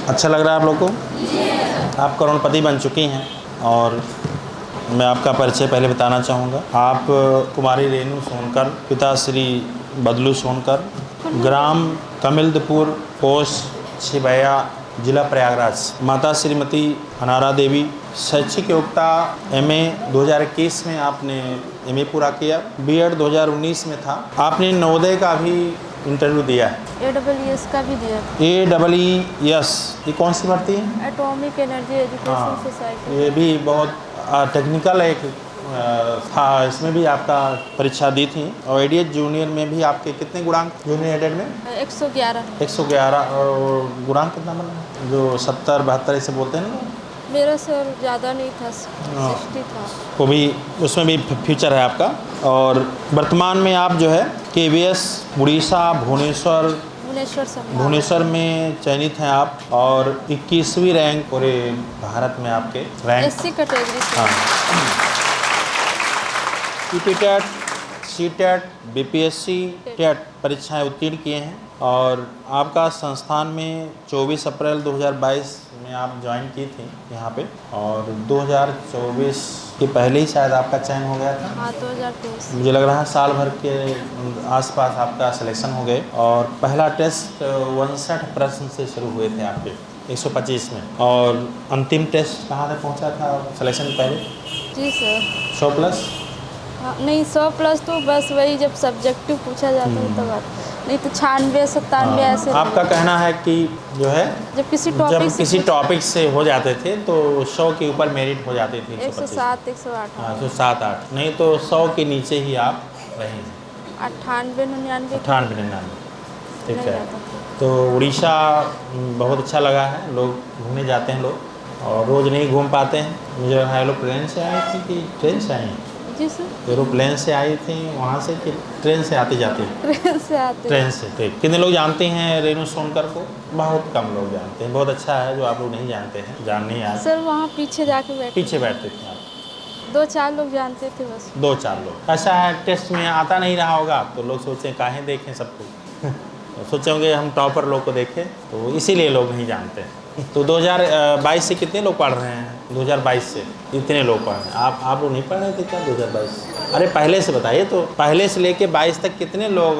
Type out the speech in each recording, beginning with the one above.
अच्छा लग रहा है आप लोग को? आप करोड़पति बन चुकी हैं और मैं आपका परिचय पहले बताना चाहूँगा। आप कुमारी रेणु सोनकर, पिता श्री बदलू सोनकर, ग्राम कमिलदपुर, पोस्ट छिबैया, जिला प्रयागराज। माता श्रीमती अनारा देवी। शैक्षिक योग्यता एमए 2021 में आपने एमए पूरा किया। बीएड 2019 में था। आपने नवोदय का भी इंटरव्यू दिया है। AEES का भी दिया। AEES ये कौन सी भर्ती है? Atomic energy education society. ये भी बहुत टेक्निकल एक था, इसमें भी आपका परीक्षा दी थी। और एडीएस जूनियर में भी आपके कितने गुणांक जूनियर एडेड में? 111। 111। और गुणांक कितना बना जो 70 72 ऐसे बोलते हैं ना? मेरा सर ज़्यादा नहीं था, 60 था। वो भी उसमें भी फ्यूचर है आपका। और वर्तमान में आप जो है KVS उड़ीसा भुवनेश्वर में चयनित हैं आप और 21वीं रैंक पूरे भारत में आपके रैंक। SC कैटेगरी से। हाँ। टीटीटेट, सीटेट, BPSC टेट परीक्षाएं उत्तीर्ण किए हैं और आपका संस्थान में 24 अप्रैल 2022 में आप ज्वाइन की थी यहाँ पे और 2024 के पहले ही शायद आपका चयन हो गया था। हाँ, 2023। मुझे लग रहा है साल भर के आसपास आपका सिलेक्शन हो गए और पहला टेस्ट 59 प्रश्न से शुरू हुए थे आपके 125 में और अंतिम टेस्ट कहाँ तक पहुँचा था सिलेक्शन पहले? जी सर। 100 प्लस? हाँ, नहीं 100 प्लस तो बस वही जब सब्जेक्टिव पूछा जाता है तब आता, नहीं तो 96 97 ऐसे। आपका कहना है कि जो है जब किसी टॉपिक से हो जाते थे तो 100 के ऊपर मेरिट हो जाती थी। 107 108। हाँ, 107 8 नहीं तो 100 के नीचे ही आप रहे। 98 99। 98 99। ठीक है। तो उड़ीसा बहुत अच्छा लगा है, लोग घूमने जाते हैं लोग और रोज़ नहीं घूम पाते हैं। मुझे लगा है लोग प्लेन से आए थे कि ट्रेन से आए हैं? जी सर। एरोप्लेन से आई थी वहाँ से कि ट्रेन से आते जाते? ट्रेन से। ठीक। कितने लोग जानते हैं रेणु सोनकर को? बहुत कम लोग जानते हैं। बहुत अच्छा है जो आप लोग नहीं जानते हैं, जानने आए। सर वहाँ पीछे जाके पीछे बैठते थे आप? 2-4 लोग जानते थे बस। 2-4 लोग। ऐसा है टेस्ट में आता नहीं रहा होगा तो लोग सोचें काहे देखें सबको सोचे होंगे हम टॉपर लोग को देखें, तो इसीलिए लोग नहीं जानते हैं। तो 2022 से कितने लोग पढ़ रहे हैं? 2022 से इतने लोग पढ़ रहे हैं। आप लोग नहीं पढ़ रहे थे क्या 2022? अरे पहले से बताइए, तो पहले से लेके 22 तक कितने लोग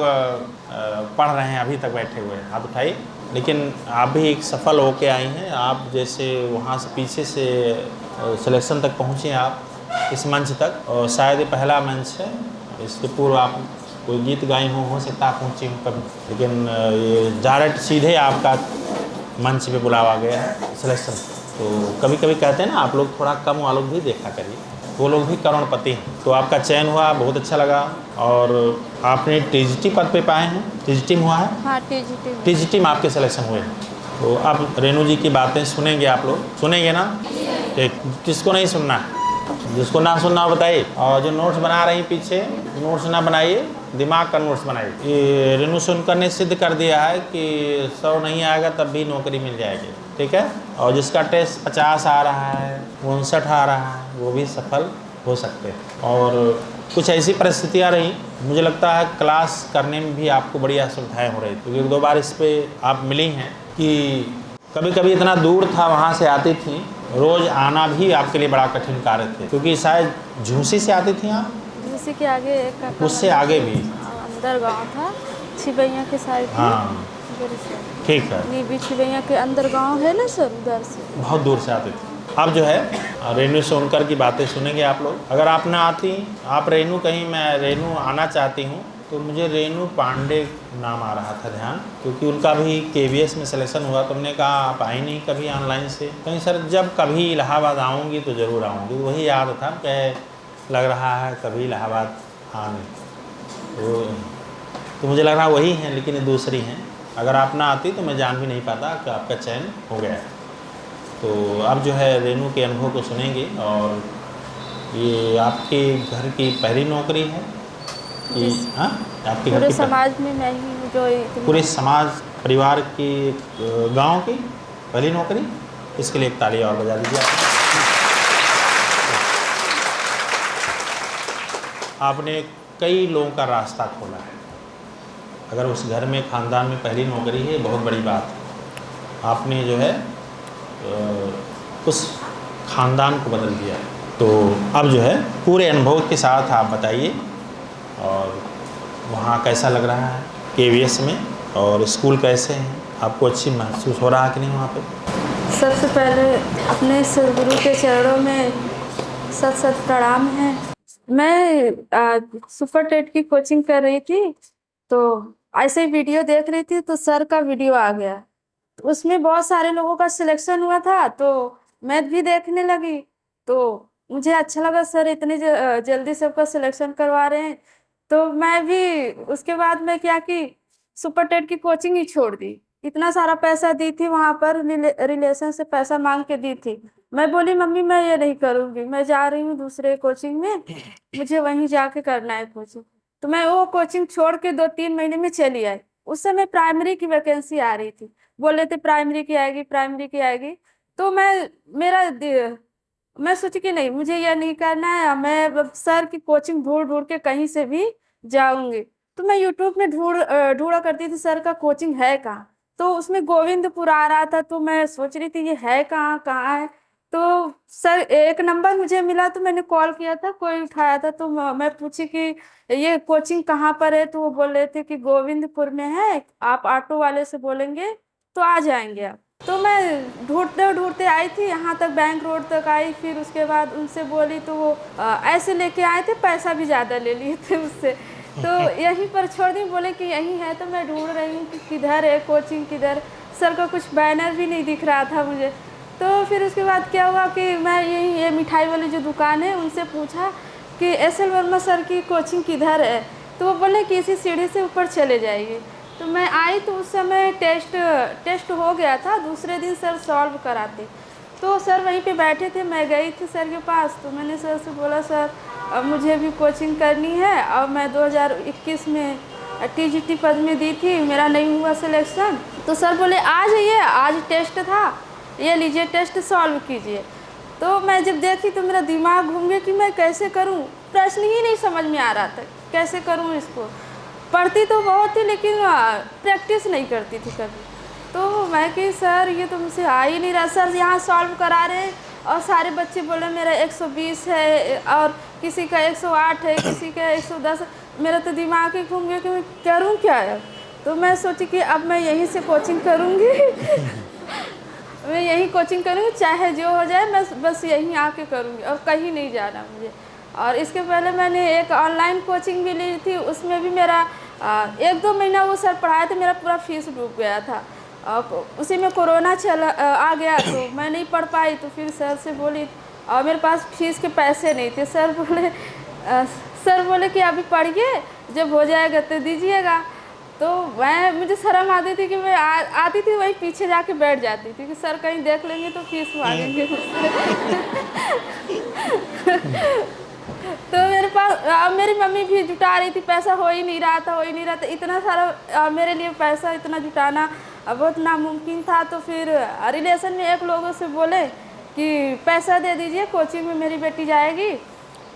पढ़ रहे हैं अभी तक बैठे हुए हैं? हाथ उठाइए। लेकिन आप भी एक सफल होके आई हैं। आप जैसे वहाँ से पीछे से सिलेक्शन तक पहुँचे आप इस मंच तक, और शायद ये पहला मंच है। इसके पूर्व आप कोई गीत गाई हो सकता है पहुँची हूँ कभी, लेकिन ये डायरेक्ट सीधे आपका मंच पे बुलावा गया है सिलेक्शन। तो कभी कभी कहते हैं ना आप लोग थोड़ा कम वालों भी देखा करिए, वो लोग भी करोड़पति हैं। तो आपका चयन हुआ, बहुत अच्छा लगा। और आपने TGT पद पे पाए हैं? TGT में हुआ है? हाँ, TGT में आपके सिलेक्शन हुए हैं। तो अब रेणु जी की बातें सुनेंगे आप लोग, सुनेंगे ना? एक किसको नहीं सुनना है? जिसको ना सुनना हो बताइए। और जो नोट्स बना रही पीछे, नोट्स ना बनाइए, दिमाग का नोट्स बनाइए। ये रेणु सोनकर ने सिद्ध कर दिया है कि 100 नहीं आएगा तब भी नौकरी मिल जाएगी। ठीक है। और जिसका टेस्ट 50 आ रहा है, 59 आ रहा है, वो भी सफल हो सकते हैं। और कुछ ऐसी परिस्थितियाँ रही, मुझे लगता है क्लास करने में भी आपको बड़ी असुविधाएँ हो रही थी, क्योंकि 2 बार इस पर आप मिली हैं कि कभी कभी इतना दूर था, वहाँ से आती थी, रोज़ आना भी आपके लिए बड़ा कठिन कार्य थे, क्योंकि शायद झूसी से आती थी आप? झूसी के आगे उससे आगे भी अंदर गांव था, छिबैया के साइड। हाँ, ठीक है। नीबी छिबैया के अंदर गांव है ना सर, उधर से बहुत दूर से आते थे। अब जो है रेणु सोनकर की बातें सुनेंगे आप लोग। अगर आप ना आती, आप रेणु कहीं मैं रेणु आना चाहती हूँ, तो मुझे रेणु पांडे नाम आ रहा था ध्यान, क्योंकि उनका भी KVS में सिलेक्शन हुआ। तुमने कहा आप आई नहीं कभी ऑनलाइन से? कहीं सर जब कभी इलाहाबाद आऊँगी तो ज़रूर आऊँगी, वही याद था। कि लग रहा है कभी इलाहाबाद आने, तो मुझे लग रहा वही हैं, लेकिन ये दूसरी हैं। अगर आप ना आती तो मैं जान भी नहीं पाता कि आपका चयन हो गया है। तो अब जो है रेणु के अनुभव को सुनेंगे। और ये आपके घर की पहली नौकरी है कि हाँ आपके घर की? समाज में मैं ही हूँ जो पूरे समाज परिवार की गांव की पहली नौकरी। इसके लिए एक ताली और बजा दीजिए। आपने कई लोगों का रास्ता खोला है। अगर उस घर में ख़ानदान में पहली नौकरी है, बहुत बड़ी बात है। आपने जो है उस ख़ानदान को बदल दिया। तो अब जो है पूरे अनुभव के साथ आप बताइए, और वहाँ कैसा लग रहा है KVS में, और स्कूल कैसे हैं, आपको अच्छी महसूस हो रहा है कि नहीं वहाँ पे? सबसे पहले अपने सदगुरु के चरणों में सत सत प्रणाम है। मैं सुपर टेट की कोचिंग कर रही थी, तो ऐसे ही वीडियो देख रही थी तो सर का वीडियो आ गया। तो उसमें बहुत सारे लोगों का सिलेक्शन हुआ था, तो मैं भी देखने लगी। तो मुझे अच्छा लगा, सर इतनी जल्दी सबका सिलेक्शन करवा रहे हैं। तो मैं भी उसके बाद में क्या कि सुपर टेट की कोचिंग ही छोड़ दी। इतना सारा पैसा दी थी वहां पर, रिलेशन से पैसा मांग के दी थी। मैं बोली मम्मी मैं ये नहीं करूंगी, मैं जा रही हूँ दूसरे कोचिंग में, मुझे वहीं जाके करना है कोचिंग। तो मैं वो कोचिंग छोड़ के 2-3 महीने में चली आई। उस समय प्राइमरी की वैकेंसी आ रही थी, बोले थे प्राइमरी की आएगी, प्राइमरी की आएगी। तो मैं सोची कि नहीं, मुझे यह नहीं करना है, मैं अब सर की कोचिंग ढूंढ ढूंढ के कहीं से भी जाऊंगी। तो मैं यूट्यूब में ढूंढा करती थी सर का कोचिंग है कहाँ। तो उसमें गोविंदपुर आ रहा था, तो मैं सोच रही थी ये है कहाँ, कहाँ है। तो सर एक नंबर मुझे मिला, तो मैंने कॉल किया था, कोई उठाया था। तो मैं पूछी कि ये कोचिंग कहाँ पर है। तो वो बोल रहे थे कि गोविंदपुर में है, आप ऑटो वाले से बोलेंगे तो आ जाएंगे आप। तो मैं ढूंढते ढूंढते आई थी, यहाँ तक बैंक रोड तक आई। फिर उसके बाद उनसे बोली तो वो ऐसे लेके आए थे, पैसा भी ज़्यादा ले लिए थे उससे। तो यहीं पर छोड़ दी, बोले कि यहीं है। तो मैं ढूंढ रही हूँ कि किधर है कोचिंग, किधर। सर का कुछ बैनर भी नहीं दिख रहा था मुझे। तो फिर उसके बाद क्या हुआ कि मैं यही ये मिठाई वाली जो दुकान है उनसे पूछा कि SL वर्मा सर की कोचिंग किधर है। तो वो बोले कि इसी सीढ़ी से ऊपर चले जाइए। तो मैं आई, तो उस समय टेस्ट हो गया था, दूसरे दिन सर सॉल्व कराते। तो सर वहीं पे बैठे थे, मैं गई थी सर के पास। तो मैंने सर से बोला सर अब मुझे भी कोचिंग करनी है, और मैं 2021 में TGT पद में दी थी, मेरा नहीं हुआ सिलेक्शन। तो सर बोले आ जाइए, आज टेस्ट था, ये लीजिए टेस्ट सॉल्व कीजिए। तो मैं जब देखी तो मेरा दिमाग घूम गया कि मैं कैसे करूं, प्रश्न ही नहीं समझ में आ रहा था, कैसे करूं इसको। पढ़ती तो बहुत थी, लेकिन प्रैक्टिस नहीं करती थी कभी। तो मैं कि सर ये तो मुझसे आ ही नहीं रहा। सर यहाँ सॉल्व करा रहे हैं और सारे बच्चे बोले मेरा 120 है, और किसी का 108 है, किसी का 110। मेरा तो दिमाग ही घूम गया कि मैं करूँ क्या है। तो मैं सोची कि अब मैं यहीं से कोचिंग करूँगी मैं यहीं कोचिंग करूँगी, चाहे जो हो जाए, मैं बस यहीं आके करूँगी और कहीं नहीं जाना मुझे। और इसके पहले मैंने एक ऑनलाइन कोचिंग भी ली थी, उसमें भी मेरा 1-2 महीना वो सर पढ़ाए थे, मेरा पूरा फीस डूब गया था। उसी में कोरोना आ गया, तो मैं नहीं पढ़ पाई। तो फिर सर से बोली, और मेरे पास फीस के पैसे नहीं थे। सर बोले कि अभी पढ़िए, जब हो जाएगा तो दीजिएगा। तो मुझे शर्म आती थी कि मैं आती थी वहीं पीछे जाके बैठ जाती थी कि सर कहीं देख लेंगे तो फीस मांगेंगे तो मेरे पास मेरी मम्मी भी जुटा रही थी, पैसा हो ही नहीं रहा था, इतना सारा मेरे लिए पैसा इतना जुटाना बहुत नामुमकिन था। तो फिर रिलेशन में एक लोगों से बोले कि पैसा दे दीजिए, कोचिंग में मेरी बेटी जाएगी।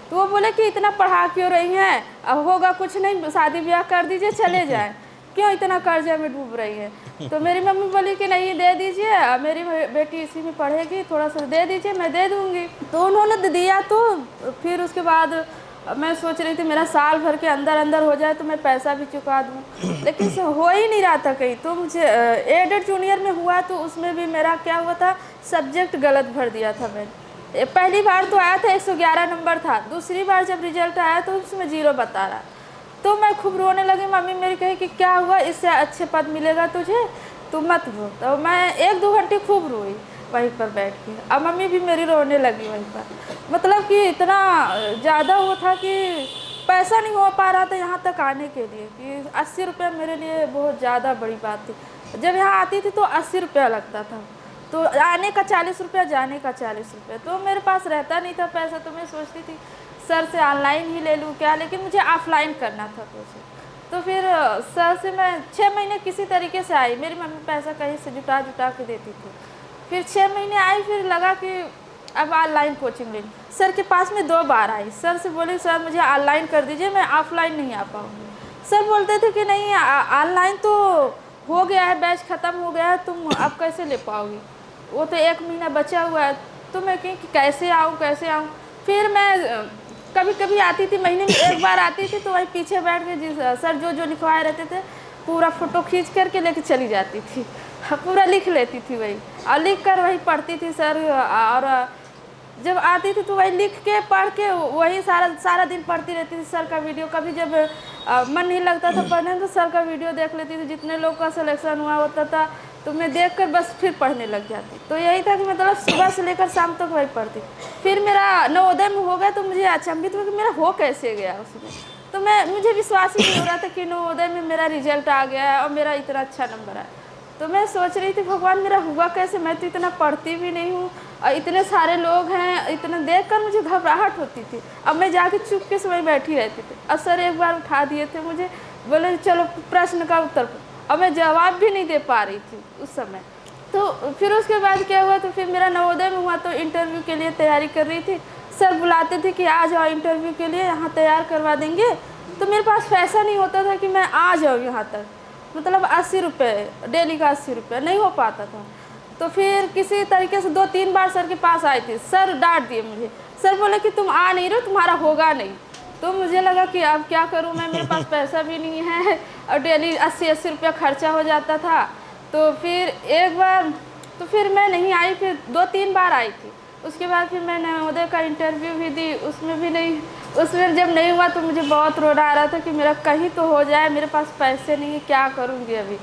तो वो बोले कि इतना पढ़ा क्यों रही हैं, अब होगा कुछ नहीं, शादी ब्याह कर दीजिए, चले जाए, क्यों इतना कर्जे में डूब रही है। तो मेरी मम्मी बोली कि नहीं दे दीजिए, मेरी बेटी इसी में पढ़ेगी, थोड़ा सा दे दीजिए, मैं दे दूँगी। तो उन्होंने दिया। तो फिर उसके बाद मैं सोच रही थी मेरा साल भर के अंदर हो जाए तो मैं पैसा भी चुका दूँ, लेकिन हो ही नहीं रहा था कहीं। तो मुझे एडेड जूनियर में हुआ, तो उसमें भी मेरा क्या हुआ था, सब्जेक्ट गलत भर दिया था मैंने। पहली बार तो आया था 111 नंबर था, दूसरी बार जब रिजल्ट आया तो उसमें 0 बता रहा। तो मैं खूब रोने लगी। मम्मी मेरी कही कि क्या हुआ, इससे अच्छे पद मिलेगा तुझे, तू मत रो। तो मैं 1-2 घंटे खूब रोई वहीं पर बैठ के। अब मम्मी भी मेरी रोने लगी वहीं पर। मतलब कि इतना ज़्यादा वो था कि पैसा नहीं हो पा रहा था यहाँ तक आने के लिए, कि 80 रुपया मेरे लिए बहुत ज़्यादा बड़ी बात थी। जब यहाँ आती थी तो 80 रुपया लगता था, तो आने का 40 रुपया, जाने का 40 रुपया। तो मेरे पास रहता नहीं था पैसा। तो मैं सोचती थी सर से ऑनलाइन ही ले लूँ क्या, लेकिन मुझे ऑफलाइन करना था कोचिंग। तो फिर सर से मैं 6 महीने किसी तरीके से आई। मेरी मम्मी पैसा कहीं से जुटा के देती थी। फिर 6 महीने आई, फिर लगा कि अब ऑनलाइन कोचिंग ले लूँ। सर के पास में 2 बार आई, सर से बोली सर मुझे ऑनलाइन कर दीजिए, मैं ऑफलाइन नहीं आ पाऊँगी। सर बोलते थे कि नहीं, ऑनलाइन तो हो गया है, बैच ख़त्म हो गया है, तुम अब कैसे ले पाओगी, वो तो 1 महीना बचा हुआ है। तो मैं कहीं कि कैसे आऊँ कैसे आऊँ। फिर मैं कभी कभी आती थी, महीने में 1 बार आती थी, तो वही पीछे बैठ के जिस सर जो जो लिखवाए रहते थे पूरा फ़ोटो खींच करके लेके चली जाती थी। पूरा लिख लेती थी वही, और लिख कर वही पढ़ती थी सर। और जब आती थी तो वही लिख के पढ़ के वही सारा सारा दिन पढ़ती रहती थी सर का वीडियो। कभी जब मन नहीं लगता था पढ़ने में तो सर का वीडियो देख लेती थी, जितने लोग का सिलेक्शन हुआ होता था तो मैं देख कर बस फिर पढ़ने लग जाती। तो यही था कि मतलब सुबह से लेकर शाम तक वही पढ़ती। फिर मेरा नवोदय में हो गया तो मुझे अचंभित हुआ कि मेरा हो कैसे गया उसमें। तो मुझे विश्वास ही नहीं हो रहा था कि नवोदय में मेरा रिजल्ट आ गया है और मेरा इतना अच्छा नंबर आया। तो मैं सोच रही थी भगवान मेरा हुआ कैसे, मैं तो इतना पढ़ती भी नहीं हूँ और इतने सारे लोग हैं, इतना देखकर मुझे घबराहट होती थी। अब मैं जाके चुपके से वहीं बैठी रहती थी। अब सर एक बार उठा दिए थे मुझे, बोले चलो प्रश्न का उत्तर। अब मैं जवाब भी नहीं दे पा रही थी उस समय। तो फिर उसके बाद क्या हुआ, तो फिर मेरा नवोदय में हुआ तो इंटरव्यू के लिए तैयारी कर रही थी। सर बुलाते थे कि आ जाओ इंटरव्यू के लिए, यहाँ तैयार करवा देंगे। तो मेरे पास पैसा नहीं होता था कि मैं आ जाऊँ यहाँ तक, मतलब 80 रुपये डेली का, 80 रुपये नहीं हो पाता था। तो फिर किसी तरीके से 2-3 बार सर के पास आई थी, सर डांट दिए मुझे। सर बोले कि तुम आ नहीं रहे हो, तुम्हारा होगा नहीं। तो मुझे लगा कि अब क्या करूं मैं, मेरे पास पैसा भी नहीं है और डेली 80-80 रुपया खर्चा हो जाता था। तो फिर एक बार तो फिर मैं नहीं आई, फिर 2-3 बार आई थी। उसके बाद फिर मैंने नवोदय का इंटरव्यू भी दी, उसमें भी नहीं, उसमें जब नहीं हुआ तो मुझे बहुत रोना आ रहा था कि मेरा कहीं तो हो जाए, मेरे पास पैसे नहीं है, क्या करूँगी अभी।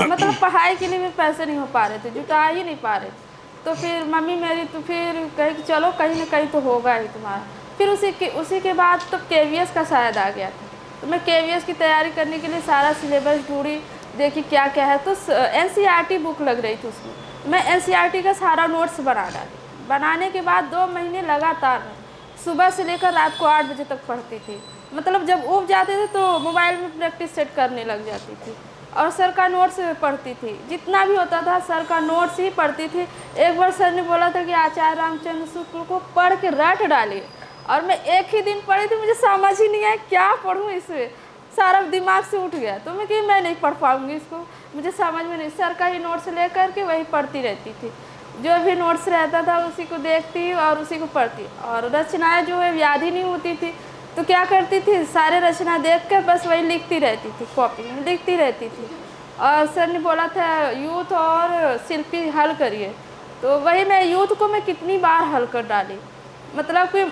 मतलब पढ़ाई के लिए भी पैसे नहीं हो पा रहे थे, जुटा ही नहीं पा रहे थे। तो फिर मम्मी मेरी तो फिर कही कि चलो कहीं ना कहीं तो होगा ही तुम्हारा। फिर उसी के बाद तो KVS का शायद आ गया था। तो मैं KVS की तैयारी करने के लिए सारा सिलेबस ढूंढी, देखी क्या क्या है। तो NCERT बुक लग रही थी उसमें, मैं NCERT का सारा नोट्स बना डाली। बनाने के बाद 2 महीने लगातार सुबह से लेकर रात को 8 बजे तक पढ़ती थी। मतलब जब ऊब जाते थे तो मोबाइल में प्रैक्टिस सेट करने लग जाती थी और सर का नोट्स पढ़ती थी, जितना भी होता था सर का नोट्स ही पढ़ती थी। एक बार सर ने बोला था कि आचार्य रामचंद्र शुक्ल को पढ़ के रट डालिए, और मैं एक ही दिन पढ़ी थी, मुझे समझ ही नहीं आया क्या पढ़ूँ इसमें, सारा दिमाग से उठ गया। तो मैं कि मैं नहीं पढ़ पाऊँगी इसको, मुझे समझ में नहीं। सर का ही नोट्स ले करके वही पढ़ती रहती थी, जो भी नोट्स रहता था उसी को देखती और उसी को पढ़ती। और रचनाएँ जो है याद ही नहीं होती थी, तो क्या करती थी, सारे रचना देख कर बस वही लिखती रहती थी, कॉपी में लिखती रहती थी। और सर ने बोला था यूथ और शिल्पी हल करिए, तो वही मैं यूथ को मैं कितनी बार हल कर डाली। मतलब कि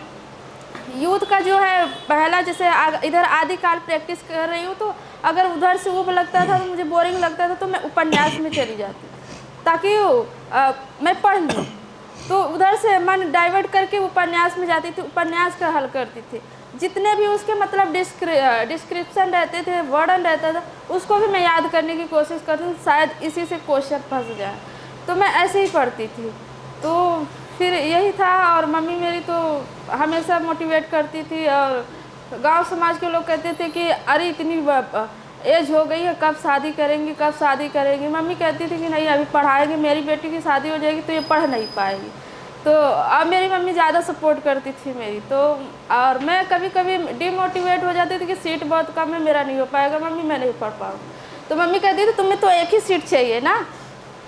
यूथ का जो है पहला, जैसे इधर आदिकाल प्रैक्टिस कर रही हूँ तो अगर उधर से ऊब लगता था तो मुझे बोरिंग लगता था तो मैं उपन्यास में चली जाती ताकि मैं पढ़ लूँ। तो उधर से मन डाइवर्ट करके उपन्यास में जाती थी, उपन्यास का हल करती थी। जितने भी उसके मतलब डिस्क्रिप्शन रहते थे, वर्णन रहता था, उसको भी मैं याद करने की कोशिश करती थी, शायद इसी से क्वेश्चन फंस जाए। तो मैं ऐसे ही पढ़ती थी। तो फिर यही था। और मम्मी मेरी तो हमेशा मोटिवेट करती थी, और गांव समाज के लोग कहते थे कि अरे इतनी एज हो गई है, कब शादी करेंगी, कब शादी करेंगी। मम्मी कहती थी कि नहीं अभी पढ़ाएंगे, मेरी बेटी की शादी हो जाएगी तो ये पढ़ नहीं पाएगी। तो अब मेरी मम्मी ज़्यादा सपोर्ट करती थी मेरी। तो और मैं कभी कभी डिमोटिवेट हो जाती थी कि सीट बहुत कम है, मेरा नहीं हो पाएगा मम्मी, मैं नहीं पढ़ पाऊँगी। तो मम्मी कहती थी तुम्हें तो एक ही सीट चाहिए ना।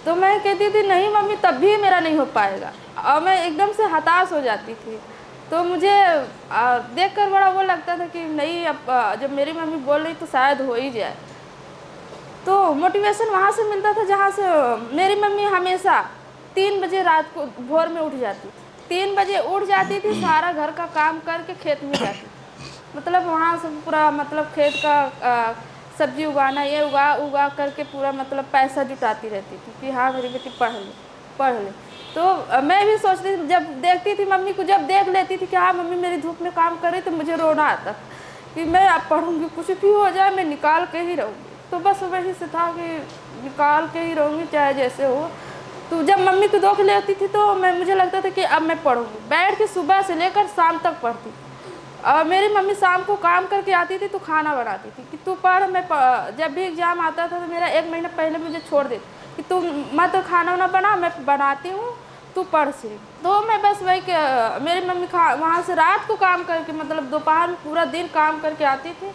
तो मैं कहती थी नहीं मम्मी, तब भी मेरा नहीं हो पाएगा, और मैं एकदम से हताश हो जाती थी। तो मुझे देखकर बड़ा वो लगता था कि नहीं, अब जब मेरी मम्मी बोल रही तो शायद हो ही जाए। तो मोटिवेशन वहाँ से मिलता था जहाँ से मेरी मम्मी हमेशा 3 बजे रात को भोर में उठ जाती थी, 3 बजे उठ जाती थी, सारा घर का काम करके खेत में जाती थी। मतलब वहाँ से पूरा मतलब खेत का सब्जी उगाना, ये उगा करके पूरा मतलब पैसा जुटाती रहती थी कि हाँ मेरी बेटी पढ़ ले। तो मैं भी सोचती थी, जब देखती थी मम्मी को, जब देख लेती थी कि हाँ मम्मी मेरी धूप में काम कर रही, तो मुझे रोना आता कि मैं अब पढ़ूँगी, कुछ भी हो जाए मैं निकाल के ही रहूँगी। तो बस वही से था कि निकाल के ही रहूँगी चाहे जैसे हो। तो जब मम्मी को देख लेती थी तो मुझे लगता था कि अब मैं पढ़ूँगी। बैठ के सुबह से लेकर शाम तक पढ़ती। और मेरी मम्मी शाम को काम करके आती थी तो खाना बनाती थी कि तू पढ़, मैं जब भी एग्ज़ाम आता था तो मेरा 1 महीना पहले मुझे छोड़ देती कि तू मत खाना वाना बना, मैं बनाती हूँ, तू पढ़ सिर्फ। तो मैं बस वही मेरी मम्मी वहाँ से रात को काम करके, मतलब दोपहर में पूरा दिन काम करके आती थी,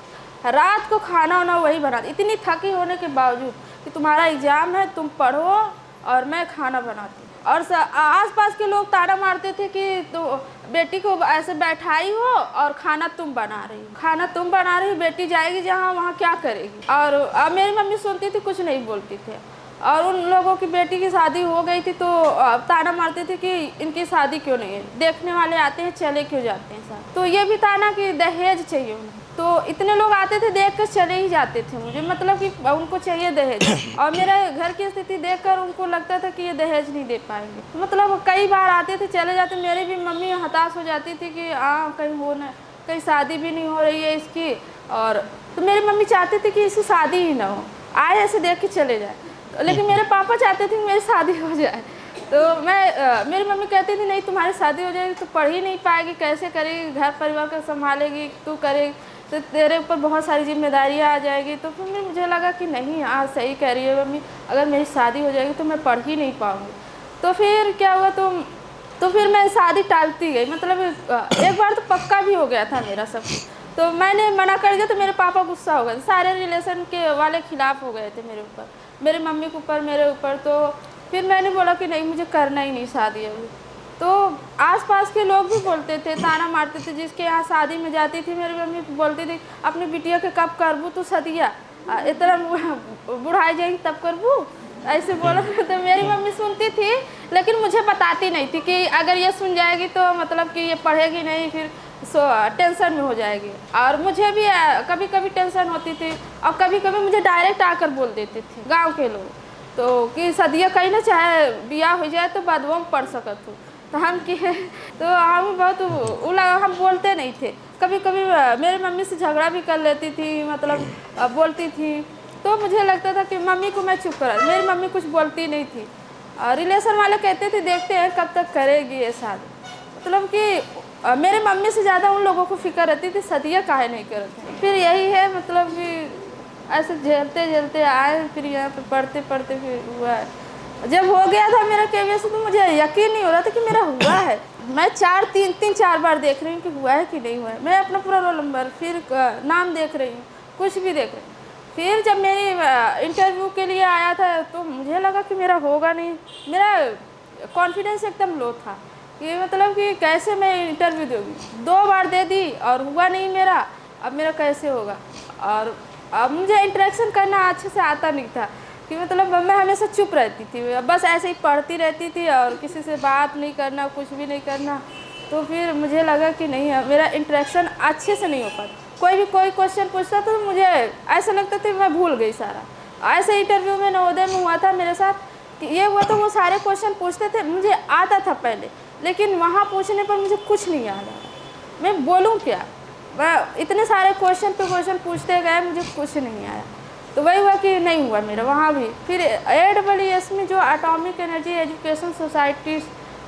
रात को खाना वाना वही बनाती, इतनी थकी होने के बावजूद कि तुम्हारा एग्ज़ाम है, तुम पढ़ो और मैं खाना बनाती हूँ। और आस पास के लोग ताना मारते थे कि तो बेटी को ऐसे बैठाई हो और खाना तुम बना रही हो, खाना तुम बना रही हो, बेटी जाएगी जहाँ वहाँ क्या करेगी। और मेरी मम्मी सुनती थी, कुछ नहीं बोलती थे। और उन लोगों की बेटी की शादी हो गई थी तो ताना मारते थे कि इनकी शादी क्यों नहीं है, देखने वाले आते हैं चले क्यों जाते हैं साथ। तो ये भी ताना कि दहेज चाहिए उन्हें। तो इतने लोग आते थे, देख कर चले ही जाते थे मुझे, मतलब कि उनको चाहिए दहेज। और मेरे घर की स्थिति देखकर उनको लगता था कि ये दहेज नहीं दे पाएंगे। तो मतलब कई बार आते थे चले जाते। मेरी भी मम्मी हताश हो जाती थी कि कहीं हो ना, कहीं शादी भी नहीं हो रही है इसकी। और तो मेरी मम्मी चाहती थी कि इसकी शादी ही ना हो, आए ऐसे देख के चले जाए। लेकिन मेरे पापा चाहते थे कि मेरी शादी हो जाए। तो मेरी मम्मी कहती थी नहीं, तुम्हारी शादी हो जाएगी तो पढ़ ही नहीं पाएगी, कैसे करेगी, घर परिवार का संभालेगी, तू करेगी तो तेरे ऊपर बहुत सारी जिम्मेदारियाँ आ जाएगी। तो फिर मुझे लगा कि नहीं, हाँ सही कह रही है मम्मी, अगर मेरी शादी हो जाएगी तो मैं पढ़ ही नहीं पाऊँगी। तो फिर क्या हुआ, तो फिर मैं शादी टालती गई। मतलब एक बार तो पक्का भी हो गया था मेरा सब, तो मैंने मना कर दिया। तो मेरे पापा गुस्सा हो गए, सारे रिलेशन के वाले खिलाफ हो गए थे मेरे ऊपर, मेरी मम्मी के ऊपर, मेरे ऊपर। तो फिर मैंने बोला कि नहीं, मुझे करना ही नहीं शादी अभी। तो आसपास के लोग भी बोलते थे, ताना मारते थे। जिसके यहाँ शादी में जाती थी मेरी मम्मी बोलती थी अपनी बिटिया के कब करबू तू सदिया, इतना बुढ़ाई जाएगी तब करबू, ऐसे बोला। तो मेरी मम्मी सुनती थी लेकिन मुझे बताती नहीं थी कि अगर ये सुन जाएगी तो मतलब कि ये पढ़ेगी नहीं, फिर टेंशन में हो जाएगी। और मुझे भी कभी कभी टेंशन होती थी, और कभी कभी मुझे डायरेक्ट आकर बोल देते थे गांव के लोग तो कि सदिया कहीं ना चाहे बियाह हो जाए तो बदबू में पढ़ सकत हो। तो हम किए, तो हम बहुत हम बोलते नहीं थे। कभी कभी मेरी मम्मी से झगड़ा भी कर लेती थी, मतलब बोलती थी। तो मुझे लगता था कि मम्मी को मैं चुप करा, मेरी मम्मी कुछ बोलती नहीं थी। रिलेशन वाले कहते थे देखते हैं कब तक करेगी ये शादी। मतलब कि मेरे मम्मी से ज़्यादा उन लोगों को फिक्र रहती थी सदिया काहे नहीं करते। फिर यही है, मतलब कि ऐसे झेलते झेलते आए, फिर यहाँ पे पढ़ते पढ़ते फिर हुआ है। जब हो गया था मेरा KVS तो मुझे यकीन नहीं हो रहा था कि मेरा हुआ है। मैं तीन चार बार देख रही हूँ कि हुआ है कि नहीं हुआ है। मैं अपना पूरा रोल नंबर, फिर नाम देख रही हूँ, कुछ भी देख रही हूँ। फिर जब मेरी इंटरव्यू के लिए आया था तो मुझे लगा कि मेरा होगा नहीं। मेरा कॉन्फिडेंस एकदम लो था कि मतलब कि कैसे मैं इंटरव्यू दूँगी। 2 बार दे दी और हुआ नहीं मेरा, अब मेरा कैसे होगा। और अब मुझे इंटरेक्शन करना अच्छे से आता नहीं था कि मतलब मैं हमेशा चुप रहती थी, बस ऐसे ही पढ़ती रहती थी और किसी से बात नहीं करना, कुछ भी नहीं करना। तो फिर मुझे लगा कि नहीं, मेरा इंटरेक्शन अच्छे से नहीं हो पाता। कोई क्वेश्चन पूछता तो मुझे ऐसा लगता था मैं भूल गई सारा। ऐसे इंटरव्यू में नवोदय में हुआ था मेरे साथ कि ये हुआ, तो वो सारे क्वेश्चन पूछते थे, मुझे आता था पहले, लेकिन वहाँ पूछने पर मुझे कुछ नहीं याद आ रहा, मैं बोलूँ क्या। मैं इतने सारे क्वेश्चन पे क्वेश्चन पूछते गए, मुझे कुछ नहीं आया। तो वही हुआ कि नहीं हुआ मेरा वहाँ भी। फिर AEES में जो एटॉमिक एनर्जी एजुकेशन सोसाइटी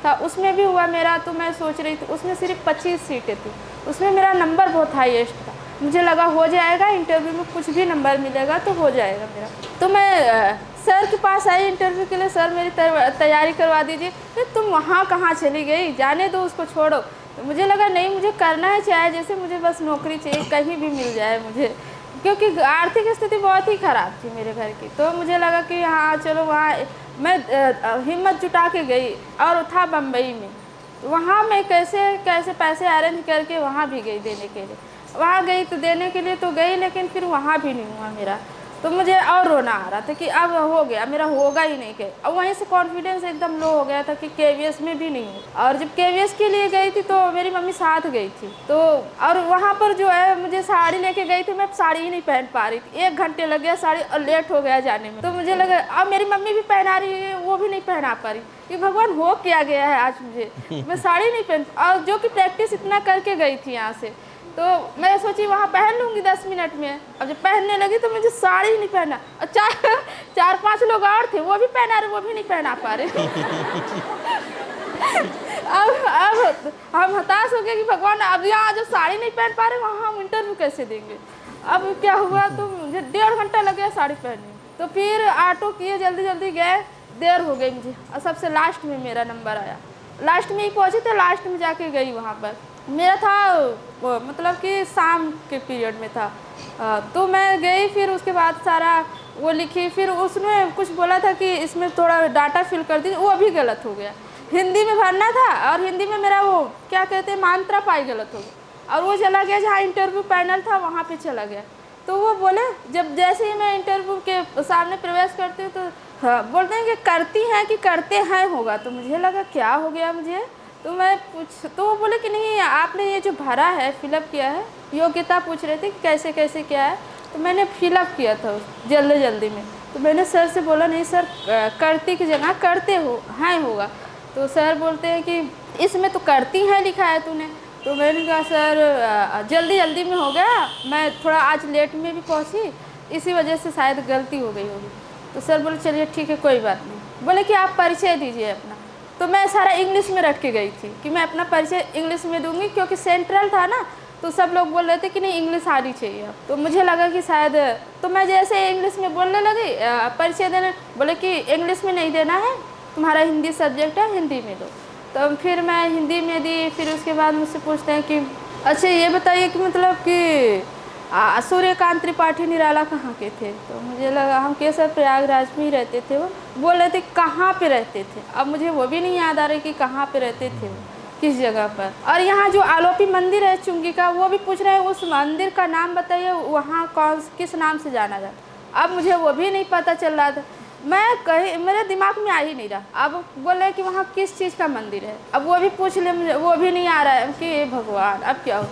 था उसमें भी हुआ मेरा। तो मैं सोच रही थी, उसमें सिर्फ 25 सीटें थी, उसमें मेरा नंबर बहुत हाईएस्ट था। मुझे लगा हो जाएगा, इंटरव्यू में कुछ भी नंबर मिलेगा तो हो जाएगा मेरा। तो मैं सर के पास आई इंटरव्यू के लिए, सर मेरी तैयारी करवा दीजिए। फिर तुम वहाँ कहाँ चली गई, जाने दो उसको, छोड़ो। तो मुझे लगा नहीं, मुझे करना है, चाहे जैसे मुझे बस नौकरी चाहिए, कहीं भी मिल जाए मुझे, क्योंकि आर्थिक स्थिति बहुत ही ख़राब थी मेरे घर की। तो मुझे लगा कि हाँ चलो, वहाँ मैं हिम्मत जुटा के गई। और था बम्बई में, तो वहाँ मैं कैसे कैसे पैसे अरेंज करके वहाँ भी गई देने के लिए। वहाँ गई तो देने के लिए तो गई, लेकिन फिर वहाँ भी नहीं हुआ मेरा। तो मुझे और रोना आ रहा था कि अब हो गया, मेरा होगा ही नहीं कहीं। अब वहीं से कॉन्फिडेंस एकदम लो हो गया था कि KVS में भी नहीं हो। और जब KVS के लिए गई थी तो मेरी मम्मी साथ गई थी। तो और वहाँ पर जो है, मुझे साड़ी लेके गई थी, मैं साड़ी ही नहीं पहन पा रही थी। 1 घंटे लग गया साड़ी, और लेट हो गया जाने में। तो मुझे लगा अब मेरी मम्मी भी पहना रही है, वो भी नहीं पहना पा रही कि भगवान हो क्या गया है आज मुझे, मैं साड़ी नहीं पहन। और जो कि प्रैक्टिस इतना करके गई थी यहाँ से, तो मैं सोची वहाँ पहन लूँगी 10 मिनट में। अब जब पहनने लगी तो मुझे साड़ी ही नहीं पहना। और 4-5 लोग और थे, वो भी पहना रहे, वो भी नहीं पहना पा रहे। अब हम हताश हो गए कि भगवान, अब यहाँ जब साड़ी नहीं पहन पा रहे, वहाँ हम इंटरव्यू कैसे देंगे। अब क्या हुआ, तो मुझे 1.5 घंटा लग गया साड़ी पहनने। तो फिर ऑटो किए, जल्दी जल्दी गए, देर हो गई मुझे। और सबसे लास्ट में मेरा नंबर आया, लास्ट में ही पहुँचे थे, लास्ट में जाके गई वहाँ पर। मेरा था मतलब कि शाम के पीरियड में था, तो मैं गई, फिर उसके बाद सारा वो लिखी, फिर उसने कुछ बोला था कि इसमें थोड़ा डाटा फिल कर दी, वो भी गलत हो गया। हिंदी में भरना था और हिंदी में मेरा वो क्या कहते हैं मात्रा पाई गलत हो गया, और वो चला गया जहाँ इंटरव्यू पैनल था वहाँ पे चला गया। तो वो बोले, जब जैसे ही मैं इंटरव्यू के सामने प्रवेश करती हूँ तो हाँ बोलते हैं कि करती हैं कि करते हैं होगा। तो मुझे लगा क्या हो गया मुझे, तो मैं तो वो बोले कि नहीं आपने ये जो भरा है फिलअप किया है, योग्यता पूछ रहे थे कि कैसे कैसे क्या है, तो मैंने फिलअप किया था जल्दी जल्दी में। तो मैंने सर से बोला नहीं सर, करती की जगह करते हो हैं होगा। तो सर बोलते हैं कि इसमें तो करती हैं लिखा है तूने। तो मैंने कहा सर जल्दी जल्दी में हो गया, मैं थोड़ा आज लेट में भी पहुंची, इसी वजह से शायद गलती हो गई होगी। तो सर बोले चलिए ठीक है कोई बात नहीं। बोले कि आप परिचय दीजिए अपना। तो मैं सारा इंग्लिश में रख के गई थी कि मैं अपना परिचय इंग्लिश में दूंगी, क्योंकि सेंट्रल था ना, तो सब लोग बोल रहे थे कि नहीं इंग्लिश आनी चाहिए। तो मुझे लगा कि शायद, तो मैं जैसे इंग्लिश में बोलने लगी परिचय देने, बोले कि इंग्लिश में नहीं देना है, तुम्हारा हिंदी सब्जेक्ट है, हिंदी में दो। तो फिर मैं हिंदी में दी। फिर उसके बाद मुझसे पूछते हैं कि अच्छा ये बताइए कि मतलब कि सूर्यकांत त्रिपाठी निराला कहाँ के थे। तो मुझे लगा हम के सर प्रयागराज में ही रहते थे। वो बोल रहे थे कहाँ पे रहते थे, अब मुझे वो भी नहीं याद आ रही कि कहाँ पे रहते थे वो, किस जगह पर। और यहाँ जो आलोपी मंदिर है चुंगी का, वो भी पूछ रहे हैं उस मंदिर का नाम बताइए, वहाँ किस नाम से जाना जाता। अब मुझे वो भी नहीं पता चल रहा था, मैं कहीं मेरे दिमाग में आ ही नहीं रहा। अब बोले कि वहाँ किस चीज़ का मंदिर है, अब वो भी पूछ ले, मुझे वो भी नहीं आ रहा है कि भगवान अब क्या हो।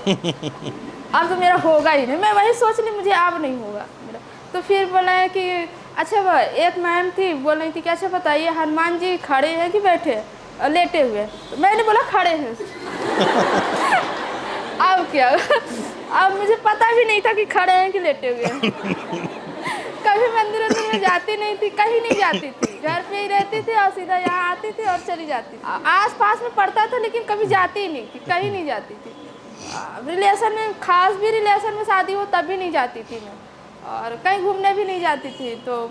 अब तो मेरा होगा ही नहीं, मैं वही सोच ली मुझे अब नहीं होगा मेरा। तो फिर बोला है कि अच्छा वह एक मैम थी बोल रही थी कि अच्छा बताइए हनुमान जी खड़े हैं कि बैठे हैं, लेटे हुए। तो मैंने बोला खड़े हैं। अब क्या, अब मुझे पता भी नहीं था कि खड़े हैं कि लेटे हुए हैं। कभी मंदिर वंदिर में जाती नहीं थी, कहीं नहीं जाती थी, घर पे ही रहती थी और सीधा यहाँ आती थी और चली जाती थी। आस पास में पड़ता था लेकिन कभी जाती ही नहीं थी, कहीं नहीं जाती थी। रिलेशन में, खास भी रिलेशन में शादी हो तब भी नहीं जाती थी मैं, और कहीं घूमने भी नहीं जाती थी। तो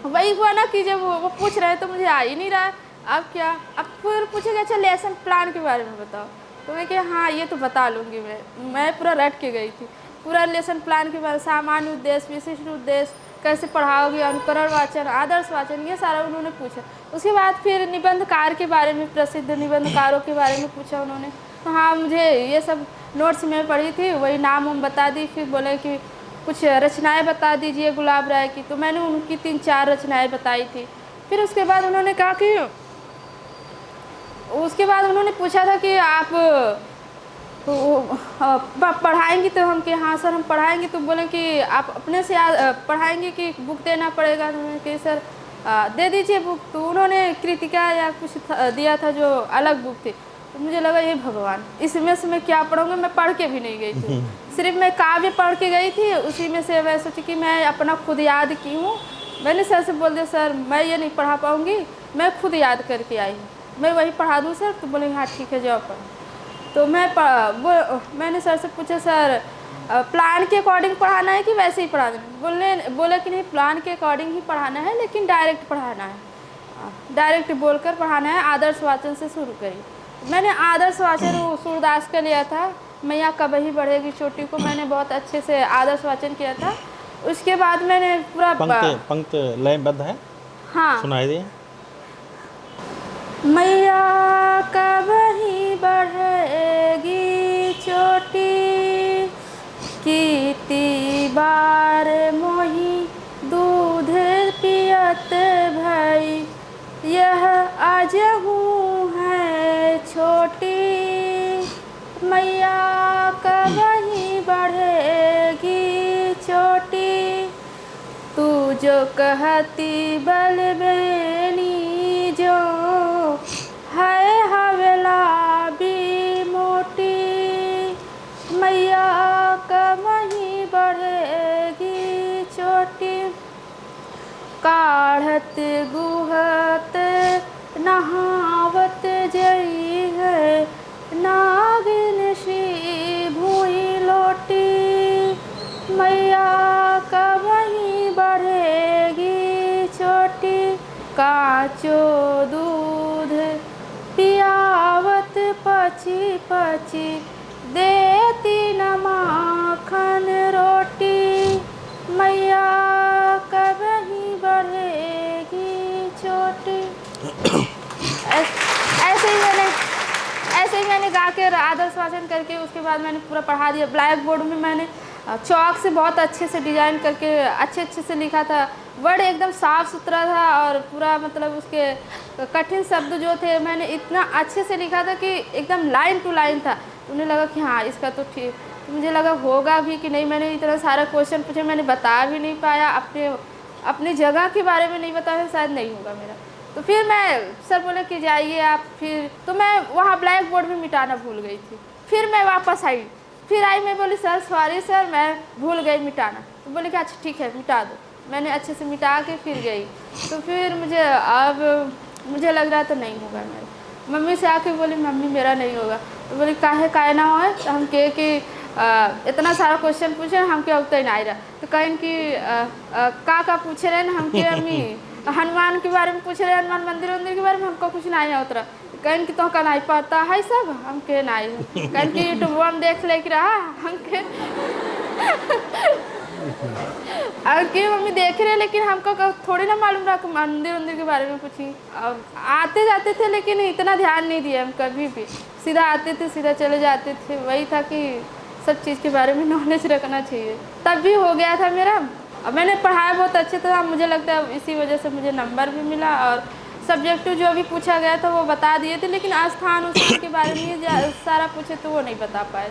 वही हुआ ना कि जब वो पूछ रहे तो मुझे आ ही नहीं रहा। अब क्या, अब फिर पूछेगा अच्छा लेसन प्लान के बारे में बताओ। तो मैं क्या हाँ ये तो बता लूँगी। मैं पूरा रट के गई थी, पूरा लेसन प्लान के बारे, सामान्य उद्देश्य, विशिष्ट उद्देश्य, कैसे पढ़ाओगे, अनुकरण वाचन, आदर्श वाचन, ये सारा उन्होंने पूछा। उसके बाद फिर निबंधकार के बारे में, प्रसिद्ध निबंधकारों के बारे में पूछा उन्होंने। तो हाँ मुझे ये सब नोट्स में पढ़ी थी, वही नाम हम बता दी। फिर बोले कि कुछ रचनाएं बता दीजिए गुलाब राय की। तो मैंने उनकी 3-4 रचनाएं बताई थी। फिर उसके बाद उन्होंने कहा कि, उसके बाद उन्होंने पूछा था कि आप पढ़ाएंगी। तो हम कि हाँ सर हम पढ़ाएंगे। तो बोले कि आप अपने से पढ़ाएंगे कि बुक देना पड़ेगा। तो मैंने कि सर दे दीजिए बुक। तो उन्होंने कृतिका या कुछ दिया था जो अलग बुक थी। तो मुझे लगा ये भगवान इसमें से मैं क्या पढ़ूँगी, मैं पढ़ के भी नहीं गई थी, सिर्फ मैं काव्य पढ़ के गई थी। उसी में से मैं सोची कि मैं अपना खुद याद की हूँ। मैंने सर से बोल दिया सर मैं ये नहीं पढ़ा पाऊँगी, मैं खुद याद करके आई हूँ, मैं वही पढ़ा दूँ सर। तो बोले हाँ ठीक है जाओ पढ़ो। तो मैंने सर से पूछा सर प्लान के अकॉर्डिंग पढ़ाना है कि वैसे ही पढ़ाना है। बोले कि नहीं प्लान के अकॉर्डिंग ही पढ़ाना है, लेकिन डायरेक्ट पढ़ाना है, डायरेक्ट बोलकर पढ़ाना है, आदर्श वाचन से शुरू करिए। मैंने आदर्श वाचन सूरदास का लिया था, मैया कब ही बढ़ेगी चोटी को, मैंने बहुत अच्छे से आदर्श वाचन किया था। उसके बाद मैंने पूरा पंक्त लयबद्ध है, हाँ सुनाई दिए। मैया कब ही बढ़ेगी चोटी, कीती बार मोही दूध पियत भई, यह अजहू है छोटी। मैया कब ही बढ़ेगी चोटी, तू जो कहती बलबेनी जो है हवेला भी मोटी। मैया कब ही बढ़ेगी चोटी, काढ़त गुहत नहावत जई है, नागिन सी भूई लोटी। मैया कब ही बढ़ेगी चोटी, काचो दूध पियावत पची पची, देती न माखन रोटी। ऐसे ही मैंने गा के आदर्श वाचन करके उसके बाद मैंने पूरा पढ़ा दिया। ब्लैक बोर्ड में मैंने चौक से बहुत अच्छे से डिजाइन करके अच्छे से लिखा था। वर्ड एकदम साफ सुथरा था और पूरा मतलब उसके कठिन शब्द जो थे मैंने इतना अच्छे से लिखा था कि एकदम लाइन टू लाइन था। उन्हें लगा कि हाँ इसका तो ठीक, तो मुझे लगा होगा भी कि नहीं। मैंने इतना सारा क्वेश्चन पूछे, मैंने बता भी नहीं पाया, अपनी जगह के बारे में नहीं बताया, शायद नहीं होगा मेरा। तो फिर मैं सर बोले कि जाइए आप। फिर तो मैं वहाँ ब्लैक बोर्ड में मिटाना भूल गई थी। फिर मैं वापस आई, मैं बोली सर सॉरी सर मैं भूल गई मिटाना। तो बोले कि अच्छा ठीक है मिटा दो। मैंने अच्छे से मिटा के फिर गई। तो फिर मुझे लग रहा था नहीं होगा मेरा। मम्मी से आके बोली मम्मी मेरा नहीं होगा। तो बोली काहे ना हो। तो हम कहे कि इतना सारा क्वेश्चन पूछे हम क्या उत्तर नहीं रहा। तो कहें कि का पूछे रहे ना हम के अम्मी हनुमान के बारे में पूछ रहे, हनुमान मंदिर के बारे में, हमको कुछ नहीं है उतरा। कहें कि तो का नहीं पता है सब, हम के नहीं कहें कि यूट्यूब में देख ले कि रहा हम के मम्मी देख रहे लेकिन हमको थोड़ी ना मालूम रहा कि मंदिर के बारे में पूछी। और आते जाते थे लेकिन इतना ध्यान नहीं दिया हम कभी भी, सीधा आते थे सीधा चले जाते थे। वही था कि सब चीज़ के बारे में नॉलेज रखना चाहिए। तब भी हो गया था मेरा। अब मैंने पढ़ाया बहुत अच्छे था, मुझे लगता है इसी वजह से मुझे नंबर भी मिला। और सब्जेक्टिव जो भी पूछा गया था वो बता दिए थे, लेकिन आस्थान के बारे में सारा पूछे तो वो नहीं बता पाए।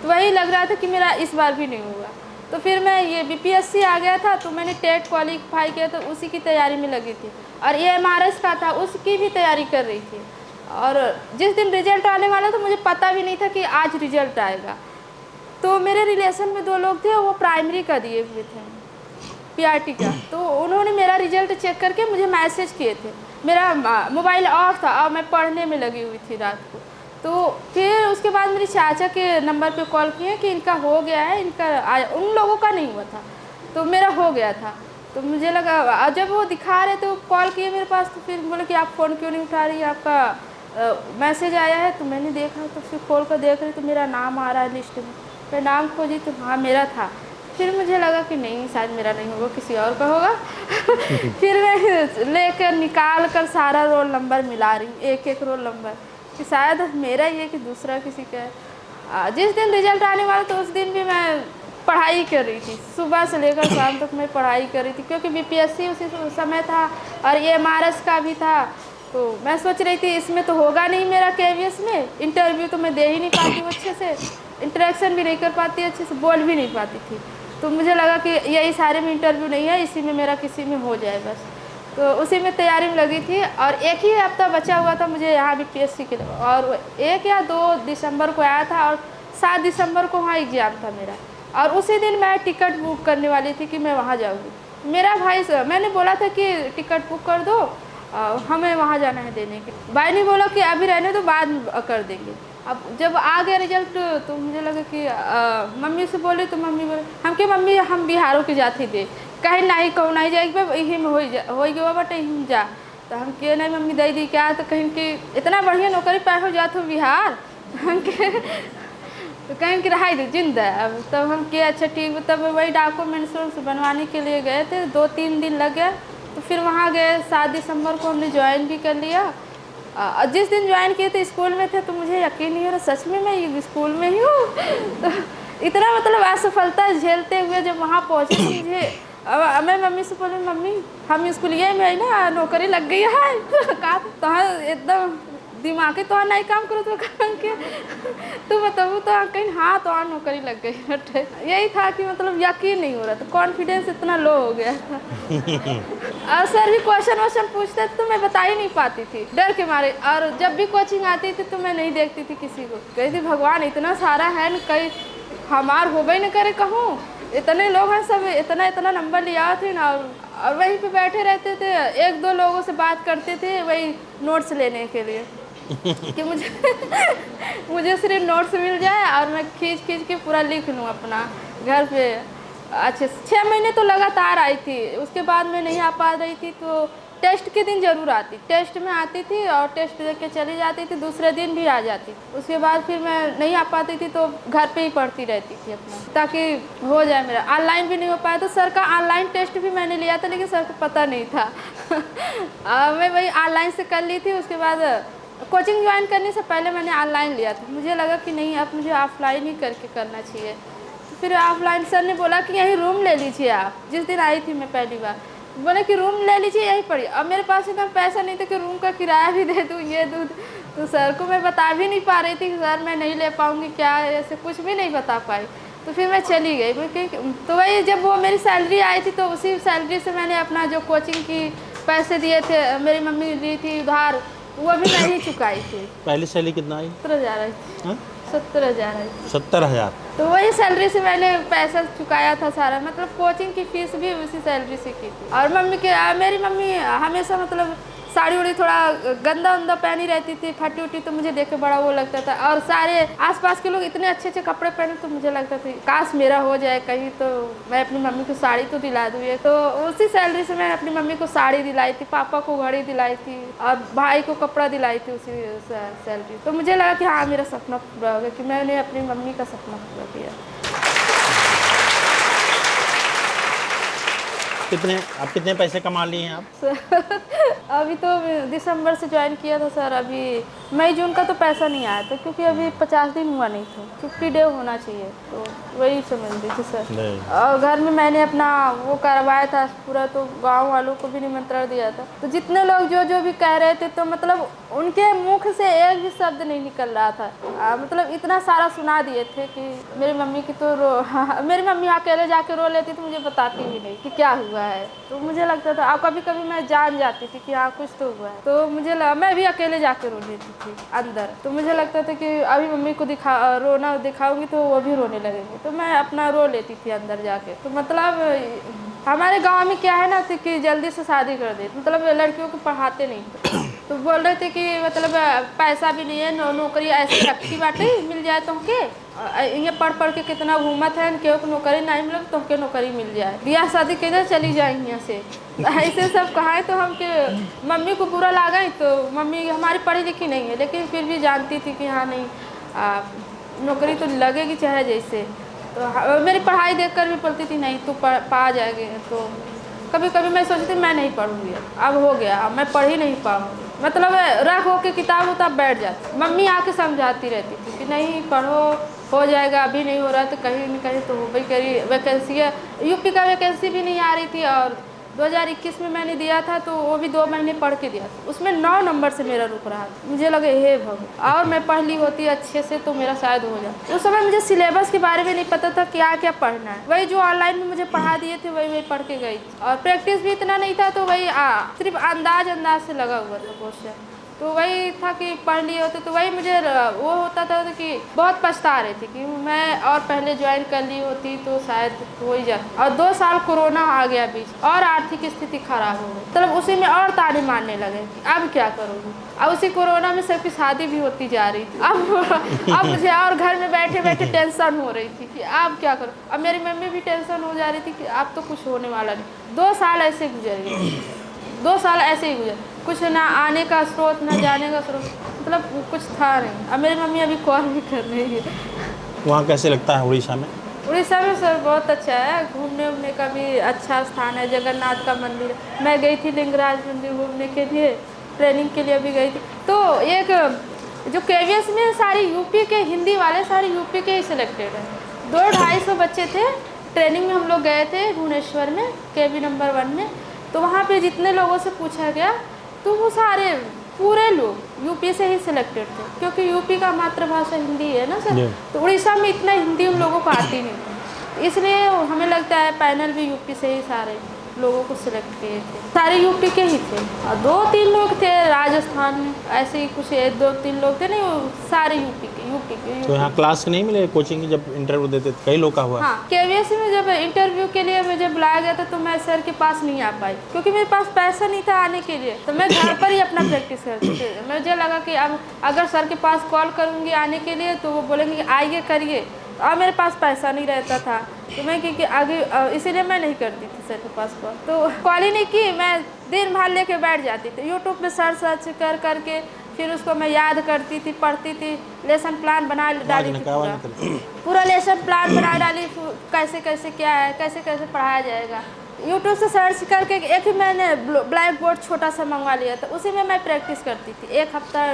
तो वही लग रहा था कि मेरा इस बार भी नहीं होगा। तो फिर मैं ये बीपीएससी आ गया था तो मैंने टेट क्वालिफाई किया, तो उसी की तैयारी में लगी थी। और एएमआरएस का था उसकी भी तैयारी कर रही थी। और जिस दिन रिजल्ट आने वाला था मुझे पता भी नहीं था कि आज रिजल्ट आएगा। तो मेरे रिलेशन में 2 लोग थे, वो प्राइमरी का दिए हुए थे, पीआरटी का। तो उन्होंने मेरा रिजल्ट चेक करके मुझे मैसेज किए थे। मेरा मोबाइल ऑफ था और मैं पढ़ने में लगी हुई थी रात को। तो फिर उसके बाद मेरी चाचा के नंबर पे कॉल किए कि इनका हो गया है, उन लोगों का नहीं हुआ था तो मेरा हो गया था। तो मुझे लगा, जब वो दिखा रहे तो कॉल किए मेरे पास, तो फिर बोले कि आप फ़ोन क्यों नहीं उठा रही, आपका मैसेज आया है। तो मैंने देखा तो फिर खोल कर देख रही तो मेरा नाम आ रहा है लिस्ट में। फिर नाम खोजी तो हाँ मेरा था। फिर मुझे लगा कि नहीं शायद मेरा नहीं होगा, किसी और का होगा। फिर मैं लेकर निकाल कर सारा रोल नंबर मिला रही हूँ, एक रोल नंबर, कि शायद मेरा ही है कि दूसरा किसी का है। जिस दिन रिजल्ट आने वाला तो उस दिन भी मैं पढ़ाई कर रही थी, सुबह से लेकर शाम तक मैं पढ़ाई कर रही थी, क्योंकि बीपीएससी उसी समय था और एएमआरएस का भी था। तो मैं सोच रही थी इसमें तो होगा नहीं मेरा केवीएस में, इंटरव्यू तो मैं दे ही नहीं पाती हूँ अच्छे से, इंटरेक्शन भी नहीं कर पाती अच्छे से, बोल भी नहीं पाती थी। तो मुझे लगा कि यही सारे में इंटरव्यू नहीं है, इसी में मेरा किसी में हो जाए बस। तो उसी में तैयारी में लगी थी। और एक ही हफ्ता बचा हुआ था मुझे यहाँ बीपीएससी के लिए, और 1 या 2 दिसंबर को आया था और 7 दिसंबर को वहाँ एग्ज़ाम था मेरा। और उसी दिन मैं टिकट बुक करने वाली थी कि मैं वहाँ जाऊँगी। मेरा भाई, मैंने बोला था कि टिकट बुक कर दो, हमें वहाँ जाना है देने के। भाई ने बोला कि अभी रहने दो बाद में कर देंगे। अब जब आ गया रिजल्ट तो मुझे लगा कि मम्मी से बोले तो मम्मी बोले मम्मी हम बिहारों के जाते थे, कहीं नहीं कहूँ नहीं जाएगी यही में हो गया बट यही जा। तो हम के नहीं मम्मी दे दी क्या, तो कहीं कि इतना बढ़िया नौकरी पाए हो जाते हो बिहार, हम के तो कहीं कि रहा दे जिंदा। अब तब हम के अच्छा ठीक। तब वही डॉक्यूमेंट्स बनवाने के लिए गए थे, 2-3 दिन लग गए। तो फिर वहाँ गए, 7 दिसंबर को हमने ज्वाइन भी कर लिया। जिस दिन ज्वाइन किए थे स्कूल में थे तो मुझे यकीन नहीं हो रहा सच में मैं स्कूल में ही हूँ। तो इतना मतलब असफलता झेलते हुए जब वहाँ पहुँचे तो मुझे, मैं मम्मी से बोली मम्मी हम स्कूलिए में ना नौकरी लग गई है। कहा तो एकदम दिमाग तो नहीं काम करो तो तू बताओ तो कहीं हाँ तो नौकरी लग गई। बट यही था कि मतलब यकीन नहीं हो रहा था, कॉन्फिडेंस इतना लो हो गया था। और सर भी क्वेश्चन पूछते तो मैं बता ही नहीं पाती थी डर के मारे। और जब भी कोचिंग आती थी तो मैं नहीं देखती थी किसी को, कहती भगवान इतना सारा है न कहीं हमार होबे न करे, कहूँ इतने लोग हैं सब इतना नंबर लिया थे ना। और वहीं पे बैठे रहते थे, 1-2 लोगों से बात करते थे वही नोट्स लेने के लिए कि मुझे सिर्फ नोट्स मिल जाए और मैं खींच के पूरा लिख लूँ अपना घर पे। अच्छे 6 महीने तो लगातार आई थी, उसके बाद मैं नहीं आ पा रही थी। तो टेस्ट के दिन ज़रूर आती, टेस्ट में आती थी और टेस्ट दे के चली जाती थी, दूसरे दिन भी आ जाती थी। उसके बाद फिर मैं नहीं आ पाती थी तो घर पे ही पढ़ती रहती थी अपना, ताकि हो जाए मेरा। ऑनलाइन भी नहीं हो पाया तो सर का ऑनलाइन टेस्ट भी मैंने लिया था, लेकिन सर को पता नहीं था। मैं वही ऑनलाइन से कर ली थी। उसके बाद कोचिंग ज्वाइन करने से पहले मैंने ऑनलाइन लिया था, मुझे लगा कि नहीं अब मुझे ऑफलाइन ही करके करना चाहिए। तो फिर ऑफलाइन सर ने बोला कि यहीं रूम ले लीजिए आप। जिस दिन आई थी मैं पहली बार, बोले कि रूम ले लीजिए यहीं पढ़िए। अब मेरे पास इतना पैसा नहीं था कि रूम का किराया भी दे दूँ, ये दूँ। तो सर को मैं बता भी नहीं पा रही थी कि सर मैं नहीं ले पाऊँगी क्या, ऐसे कुछ भी नहीं बता पाई। तो फिर मैं चली गई, तो वही जब वो मेरी सैलरी आई थी तो उसी सैलरी से मैंने अपना जो कोचिंग की पैसे दिए थे, मेरी मम्मी दी थी उधार, वो भी मैं ही चुकाई थी। पहली सैलरी कितना आई? 70,000 आई थी। हाँ? 70,000 आई थी। 70,000। तो वही सैलरी से मैंने पैसा चुकाया था सारा, मतलब कोचिंग की फीस भी उसी सैलरी से की थी। और मेरी मम्मी हमेशा मतलब साड़ी उड़ी थोड़ा गंदा उंदा पहनी रहती थी, फटी उटी, तो मुझे देख के बड़ा वो लगता था। और सारे आसपास के लोग इतने अच्छे अच्छे कपड़े पहने, तो मुझे लगता था काश मेरा हो जाए कहीं, तो मैं अपनी मम्मी को साड़ी तो दिला दूँ। ये तो उसी सैलरी से मैं अपनी मम्मी को साड़ी दिलाई थी, पापा को घड़ी दिलाई थी और भाई को कपड़ा दिलाई थी उसी सैलरी। तो मुझे लगा कि हाँ मेरा सपना पूरा हो गया, कि मैंने अपनी मम्मी का सपना पूरा किया। आप कितने पैसे कमा लिए हैं आप? अभी तो दिसंबर से ज्वाइन किया था सर, अभी मई जून का तो पैसा नहीं आया था, क्योंकि अभी 50 दिन हुआ नहीं था, 50 डे होना चाहिए, तो वही समझ ली थी सर। और घर में मैंने अपना वो करवाया था पूरा, तो गांव वालों को भी निमंत्रण दिया था। तो जितने लोग जो भी कह रहे थे, तो मतलब उनके मुख से एक भी शब्द नहीं निकल रहा था। मतलब इतना सारा सुना दिए थे कि मेरी मम्मी की तो मेरी मम्मी अकेले जाके रो लेती, तो मुझे बताती भी नहीं कि क्या हुआ है। तो मुझे लगता था, और कभी कभी मैं जान जाती थी कि हाँ कुछ तो हुआ है, तो मैं भी अकेले जाके रो लेती थी अंदर। तो मुझे लगता था कि अभी मम्मी को रोना दिखाऊंगी तो वो भी रोने लगेंगे, तो मैं अपना रो लेती थी अंदर जाके। तो मतलब हमारे गांव में क्या है ना कि जल्दी से शादी कर दे, मतलब लड़कियों को पढ़ाते नहीं। तो बोल रहे थे कि मतलब पैसा भी नहीं है, नौकरी ऐसे रखी बाटे मिल जाए तुमके, ये पढ़ के कितना घूमत है, केहू को नौकरी नहीं मिले तो तुमके नौकरी मिल जाए, ब्याह शादी के चली जाएंगी यहाँ से। ऐसे सब कहा तो हम के मम्मी को बुरा लगा। तो मम्मी हमारी पढ़ी लिखी नहीं है, लेकिन फिर भी जानती थी कि हाँ नहीं नौकरी तो लगेगी चाहे जैसे। तो मेरी पढ़ाई देखकर भी बोलती थी नहीं तू पा जाएगी। तो कभी कभी मैं सोचती थी मैं नहीं पढ़ूंगी, अब हो गया, अब मैं पढ़ ही नहीं पाऊँगी। मतलब रख हो के किताब होता बैठ जाती, मम्मी आके समझाती रहती थी कि नहीं पढ़ो, हो जाएगा, अभी नहीं हो रहा तो कहीं न कहीं तो हो गई। करी वैकेंसी यूपी का वैकेंसी भी नहीं आ रही थी, और 2021 में मैंने दिया था तो वो भी 2 महीने पढ़ के दिया था, उसमें 9 नंबर से मेरा रुक रहा था। मुझे लगे हे भगवान, और मैं पढ़ ली होती अच्छे से तो मेरा शायद हो जाए। उस समय मुझे सिलेबस के बारे में नहीं पता था क्या क्या पढ़ना है, वही जो ऑनलाइन में मुझे पढ़ा दिए थे वही पढ़ के गई थी। और प्रैक्टिस भी इतना नहीं था, तो वही सिर्फ अंदाज से लगा हुआ था क्वेश्चन। तो वही था कि पढ़ लिए होते तो वही मुझे वो होता था कि बहुत पछता रही थी कि मैं और पहले ज्वाइन कर ली होती तो शायद हो ही जाता। और 2 साल कोरोना आ गया बीच, और आर्थिक स्थिति खराब हो गई, मतलब उसी में और ताने मारने लगे कि अब क्या करूँगी। अब उसी कोरोना में सबकी शादी भी होती जा रही थी। अब मुझे और घर में बैठे बैठे टेंशन हो रही थी कि अब क्या करूँ। अब मेरी मम्मी भी टेंशन हो जा रही थी कि अब तो कुछ होने वाला नहीं। 2 साल ऐसे गुजर गए, 2 साल ऐसे ही गुजर, कुछ ना आने का स्रोत ना जाने का स्रोत, मतलब कुछ था नहीं। अब मेरी मम्मी अभी कॉल भी कर रही है। वहाँ कैसे लगता है उड़ीसा में? उड़ीसा में सर बहुत अच्छा है, घूमने उमने का भी अच्छा स्थान है, जगन्नाथ का मंदिर है। मैं गई थी लिंगराज मंदिर घूमने के लिए, ट्रेनिंग के लिए भी गई थी। तो एक जो KVS में सारी यूपी के हिंदी वाले सारे यूपी के ही सिलेक्टेड है। 200-250 बच्चे थे, ट्रेनिंग में हम लोग गए थे भुवनेश्वर में KB नंबर 1 में। तो वहाँ पे जितने लोगों से पूछा गया तो वो सारे पूरे लोग यूपी से ही सिलेक्टेड थे, क्योंकि यूपी का मातृभाषा हिंदी है ना सर। तो उड़ीसा में इतना हिंदी उन लोगों को आती नहीं, इसलिए हमें लगता है पैनल भी यूपी से ही सारे लोगों को सिलेक्ट किए थे, सारे यूपी के ही थे। और 2-3 लोग थे राजस्थान में, ऐसे ही कुछ 2-3 लोग थे, नहीं वो सारे यूपी के। तो यहाँ क्लास नहीं मिले कोचिंग की जब इंटरव्यू देते थे? कई लोग का हुआ। हाँ, KVS में जब इंटरव्यू के लिए मुझे बुलाया गया था तो मैं सर के पास नहीं आ पाई, क्योंकि मेरे पास पैसा नहीं था आने के लिए। तो मैं घर पर ही अपना प्रैक्टिस करती थी। मुझे लगा कि अब अगर सर के पास कॉल करूँगी आने के लिए तो वो बोलेंगे आइए करिए, और मेरे पास पैसा नहीं रहता था, तो मैं क्योंकि आगे इसीलिए मैं नहीं करती थी सर के पास कॉल। तो कॉल ही नहीं की, मैं दिन भर लेके बैठ जाती थी यूट्यूब पे सर्च कर करके, फिर उसको मैं याद करती थी, पढ़ती थी, लेसन प्लान बना डाली थी, पूरा लेसन प्लान बना डाली, कैसे कैसे क्या है, कैसे कैसे पढ़ाया जाएगा। यूट्यूब से सर्च करके एक ही मैंने ब्लैक बोर्ड छोटा सा मंगवा लिया था, उसी में मैं प्रैक्टिस करती थी। एक हफ्ता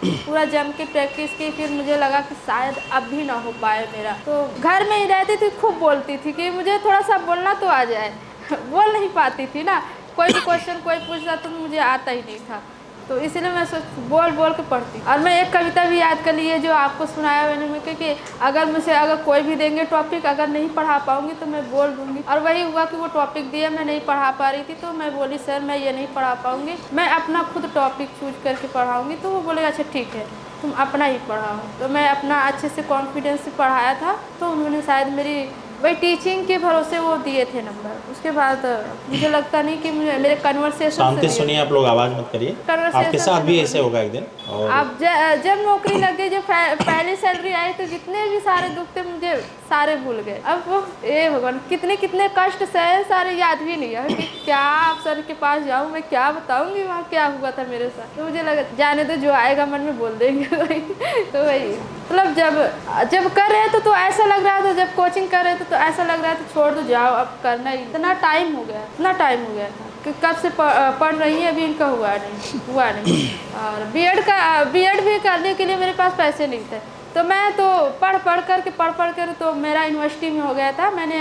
पूरा जम के प्रैक्टिस की, फिर मुझे लगा कि शायद अब भी ना हो पाए मेरा। तो घर में ही रहती थी, खूब बोलती थी कि मुझे थोड़ा सा बोलना तो आ जाए बोल नहीं पाती थी ना, कोई भी क्वेश्चन कोई पूछता तो मुझे आता ही नहीं था, तो इसीलिए मैं बोल बोल के पढ़ती। और मैं एक कविता भी याद कर ली है जो आपको सुनाया मैंने, क्योंकि अगर कोई भी देंगे टॉपिक, अगर नहीं पढ़ा पाऊंगी तो मैं बोल दूंगी। और वही हुआ कि वो टॉपिक दिया, मैं नहीं पढ़ा पा रही थी, तो मैं बोली सर मैं ये नहीं पढ़ा पाऊंगी, मैं अपना खुद टॉपिक चूज करके पढ़ाऊँगी। तो वो बोले अच्छा ठीक है तुम अपना ही पढ़ाओ। तो मैं अपना अच्छे से कॉन्फिडेंस से पढ़ाया था, तो उन्होंने शायद मेरी वही टीचिंग के भरोसे वो दिए थे नंबर। उसके बाद मुझे लगता नहीं कि मुझे मेरे कन्वर्सेशन शांति सुनिए, आप लोग आवाज़ मत करिए, आपके साथ भी ऐसे होगा एक दिन। और अब जब नौकरी लग गई, जब पहली सैलरी आई, तो जितने भी सारे दुख थे मुझे सारे भूल गए। अब वो भगवान कितने कितने कष्ट सहे, सारे याद भी नहीं है कि क्या आप सर के पास जाऊँ, मैं क्या बताऊँगी वहाँ क्या हुआ था मेरे साथ। तो मुझे लगा जाने दो, जो आएगा मन में बोल देंगे वही। तो वही मतलब जब कर रहे थे तो ऐसा लग रहा था, जब कोचिंग कर रहे थे तो ऐसा लग रहा था छोड़ दो जाओ, अब करना ही। इतना टाइम हो गया था कि कब से पढ़ रही है, अभी इनका हुआ नहीं। और बीएड भी करने के लिए मेरे पास पैसे नहीं थे, तो मैं तो पढ़ कर तो मेरा यूनिवर्सिटी में हो गया था। मैंने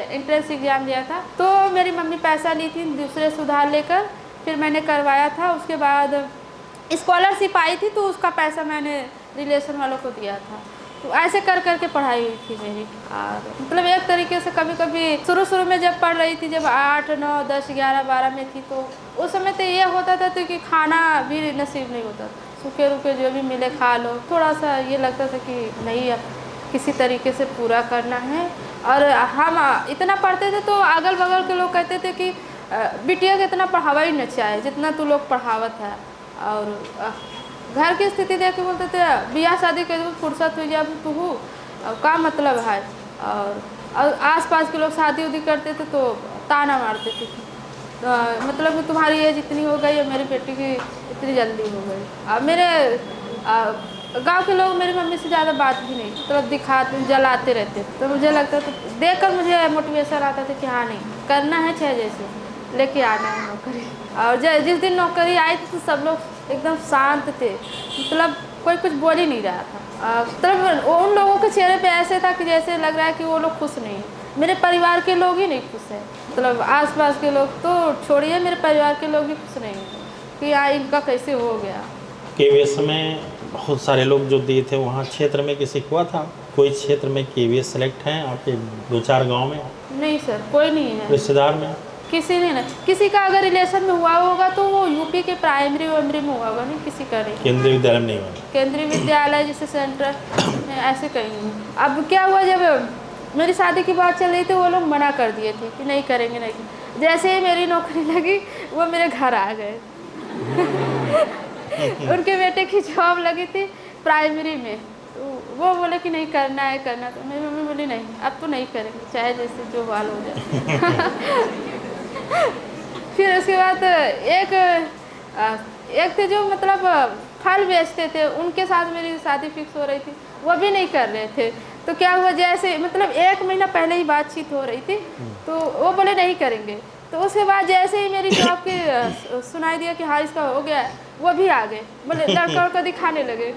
एंट्रेंस एग्जाम दिया था, तो मेरी मम्मी पैसा ली थी दूसरे से उधार लेकर, फिर मैंने करवाया था। उसके बाद स्कॉलरशिप आई थी, तो उसका पैसा मैंने रिलेशन वालों को दिया था। तो ऐसे कर करके पढ़ाई हुई थी मेरी। और मतलब एक तरीके से कभी कभी शुरू में जब पढ़ रही थी, जब 8, 9, 10, 11, 12 में थी, तो उस समय तो ये होता था तो कि खाना भी नसीब नहीं होता था, सूखे रुके जो भी मिले खा लो। थोड़ा सा ये लगता था कि नहीं अब किसी तरीके से पूरा करना है। और हम इतना पढ़ते थे तो अगल बगल के लोग कहते थे कि बिटिया को इतना पढ़ावा ही न चाहे जितना तू लोग पढ़ावत है। और घर की स्थिति देख के बोलते थे बियाह शादी के फुर्सत हुई जब तू का मतलब है। और आसपास के लोग शादी उदी करते थे तो ताना मारते थे तो मतलब कि तुम्हारी एज इतनी हो गई और मेरी बेटी की इतनी जल्दी हो गई। अब मेरे गांव के लोग मेरी मम्मी से ज़्यादा बात भी नहीं, मतलब दिखाते जलाते रहते, तो मुझे लगता था देखकर मुझे मोटिवेशन आता था कि हाँ नहीं करना है, चाहे जैसे लेके आना है नौकरी। और जिस दिन नौकरी आई थी तो सब लोग एकदम शांत थे, मतलब कोई कुछ बोल ही नहीं रहा था। मतलब उन लोगों के चेहरे पे ऐसे था कि जैसे लग रहा है कि वो लोग खुश नहीं हैं। मेरे परिवार के लोग ही नहीं खुश हैं, मतलब आसपास के लोग तो छोड़िए, मेरे परिवार के लोग भी खुश नहीं हैं कि यार इनका कैसे हो गया। केवीएस में बहुत सारे लोग जो दिए थे, वहाँ क्षेत्र में किसी हुआ था? कोई क्षेत्र में केवीएस सेलेक्ट हैं आपके 2-4 गाँव में? नहीं सर, कोई नहीं है रिश्तेदार में किसी ने नहीं। किसी का अगर रिलेशन में हुआ होगा तो वो यूपी के प्राइमरी वाइमरी में हुआ होगा, नहीं किसी का नहीं। केंद्रीय विद्यालय में नहीं हुआ? केंद्रीय विद्यालय जैसे सेंट्रल ऐसे कहीं नहीं। अब क्या हुआ, जब मेरी शादी की बात चल रही थी वो लोग मना कर दिए थे कि नहीं करेंगे नहीं। जैसे ही मेरी नौकरी लगी वो मेरे घर आ गए उनके बेटे की जॉब लगी थी प्राइमरी में, तो वो बोले कि नहीं करना है करना। तो मेरी मम्मी बोली नहीं अब तो नहीं करेंगे, चाहे जैसे जो हाल हो जाए फिर उसके बाद एक थे जो मतलब फल बेचते थे, उनके साथ मेरी शादी फिक्स हो रही थी, वो भी नहीं कर रहे थे। तो क्या हुआ, जैसे मतलब 1 महीना पहले ही बातचीत हो रही थी, तो वो बोले नहीं करेंगे। तो उसके बाद जैसे ही मेरी जॉब की सुनाई दिया कि हाँ इसका हो गया है, वो भी आ गए, बोले लड़का को दिखाने लगे,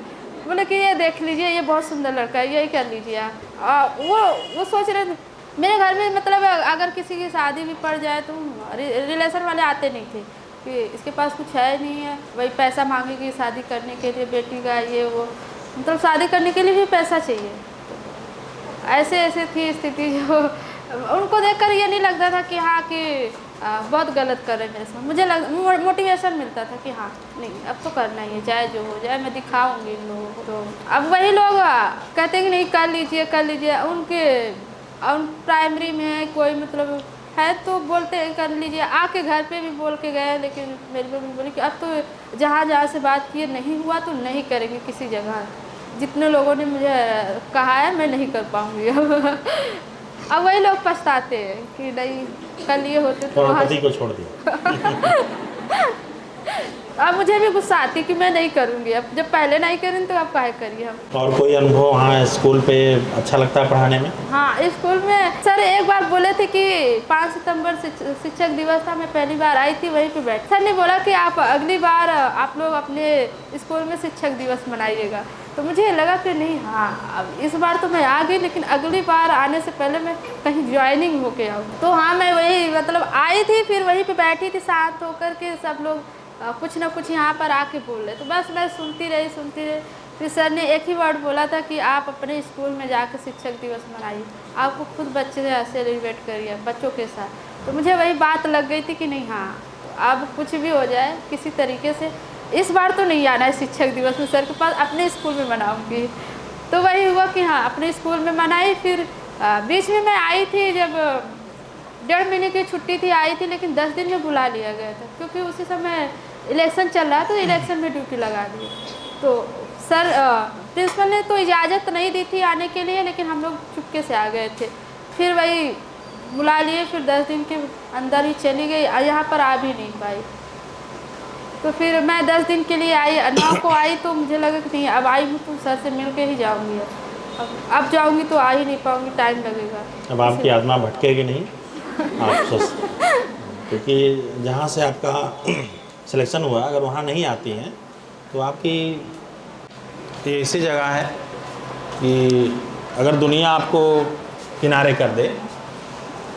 बोले कि ये देख लीजिए ये बहुत सुंदर लड़का है, यही कर लीजिए आप। वो सोच रहे थे मेरे घर में, मतलब अगर किसी की शादी भी पड़ जाए तो रिलेशन वाले आते नहीं थे कि इसके पास कुछ है नहीं है, वही पैसा मांगेगी शादी करने के लिए बेटी का, ये वो मतलब शादी करने के लिए भी पैसा चाहिए। ऐसे थी स्थिति जो उनको देखकर ये नहीं लगता था कि हाँ कि बहुत गलत कर रहे हैं मेरे साथ। मुझे मोटिवेशन मिलता था कि हाँ नहीं अब तो करना ही है, चाहे जो हो जाए मैं दिखाऊंगी इन लोगों को। तो अब वही लोग कहते हैं कि नहीं कर लीजिए उनके प्राइमरी में है कोई मतलब है तो बोलते हैं कर लीजिए, आके घर पे भी बोल के गए, लेकिन मेरी मम्मी बोली कि अब तो जहाँ से बात किए नहीं हुआ तो नहीं करेंगे किसी जगह। जितने लोगों ने मुझे कहा है मैं नहीं कर पाऊंगी अब वही लोग पछताते हैं कि नहीं कल ये होते तो और वहाँ पति को छोड़ दिया। अब मुझे भी गुस्सा आती कि मैं नहीं करूँगी, अब जब पहले नहीं करें तो अब काहे करिए हम। और कोई अनुभव वहाँ स्कूल पे अच्छा लगता है पढ़ाने में? हाँ, स्कूल में सर एक बार बोले थे कि 5 सितंबर शिक्षक दिवस था, मैं पहली बार आई थी वहीं पे बैठ, सर ने बोला कि आप अगली बार आप लोग अपने स्कूल में शिक्षक दिवस मनाइएगा। तो मुझे लगा कि नहीं, हाँ अब इस बार तो मैं आ गई, लेकिन अगली बार आने से पहले मैं कहीं ज्वाइनिंग होके आऊँ। तो हाँ, मैं वही मतलब आई थी, फिर वहीं पे बैठी थी शांत होकर के, सब लोग कुछ ना कुछ यहाँ पर आके बोल रहे, तो बस मैं सुनती रही। फिर सर ने एक ही वर्ड बोला था कि आप अपने स्कूल में जाकर शिक्षक दिवस मनाइए, आपको खुद बच्चे से सेलिब्रेट करिए बच्चों के साथ। तो मुझे वही बात लग गई थी कि नहीं, हाँ तो अब कुछ भी हो जाए किसी तरीके से इस बार तो नहीं आना है शिक्षक दिवस में सर के पास, अपने स्कूल में मनाऊंगी। तो वही हुआ कि हाँ अपने स्कूल में मनाई। फिर बीच में मैं आई थी, जब 1.5 महीने की छुट्टी थी, आई थी, लेकिन 10 दिन में बुला लिया गया था क्योंकि उसी समय इलेक्शन चल रहा, तो इलेक्शन में ड्यूटी लगा दी। तो सर प्रिंसिपल ने तो इजाज़त नहीं दी थी आने के लिए, लेकिन हम लोग चुपके से आ गए थे। फिर वही बुला लिए, फिर 10 दिन के अंदर ही चली गई, यहाँ पर आ भी नहीं पाई। तो फिर मैं 10 दिन के लिए आई, 9 को आई, तो मुझे लगा कि नहीं अब आई हूँ तो सर से मिल के ही जाऊँगी। अब जाऊँगी तो आ ही नहीं पाऊँगी, टाइम लगेगा। अब आपकी आत्मा भटकेगी नहीं आप सोच, क्योंकि जहाँ से आपका सिलेक्शन हुआ, अगर वहाँ नहीं आती हैं तो आपकी ये ऐसी जगह है कि अगर दुनिया आपको किनारे कर दे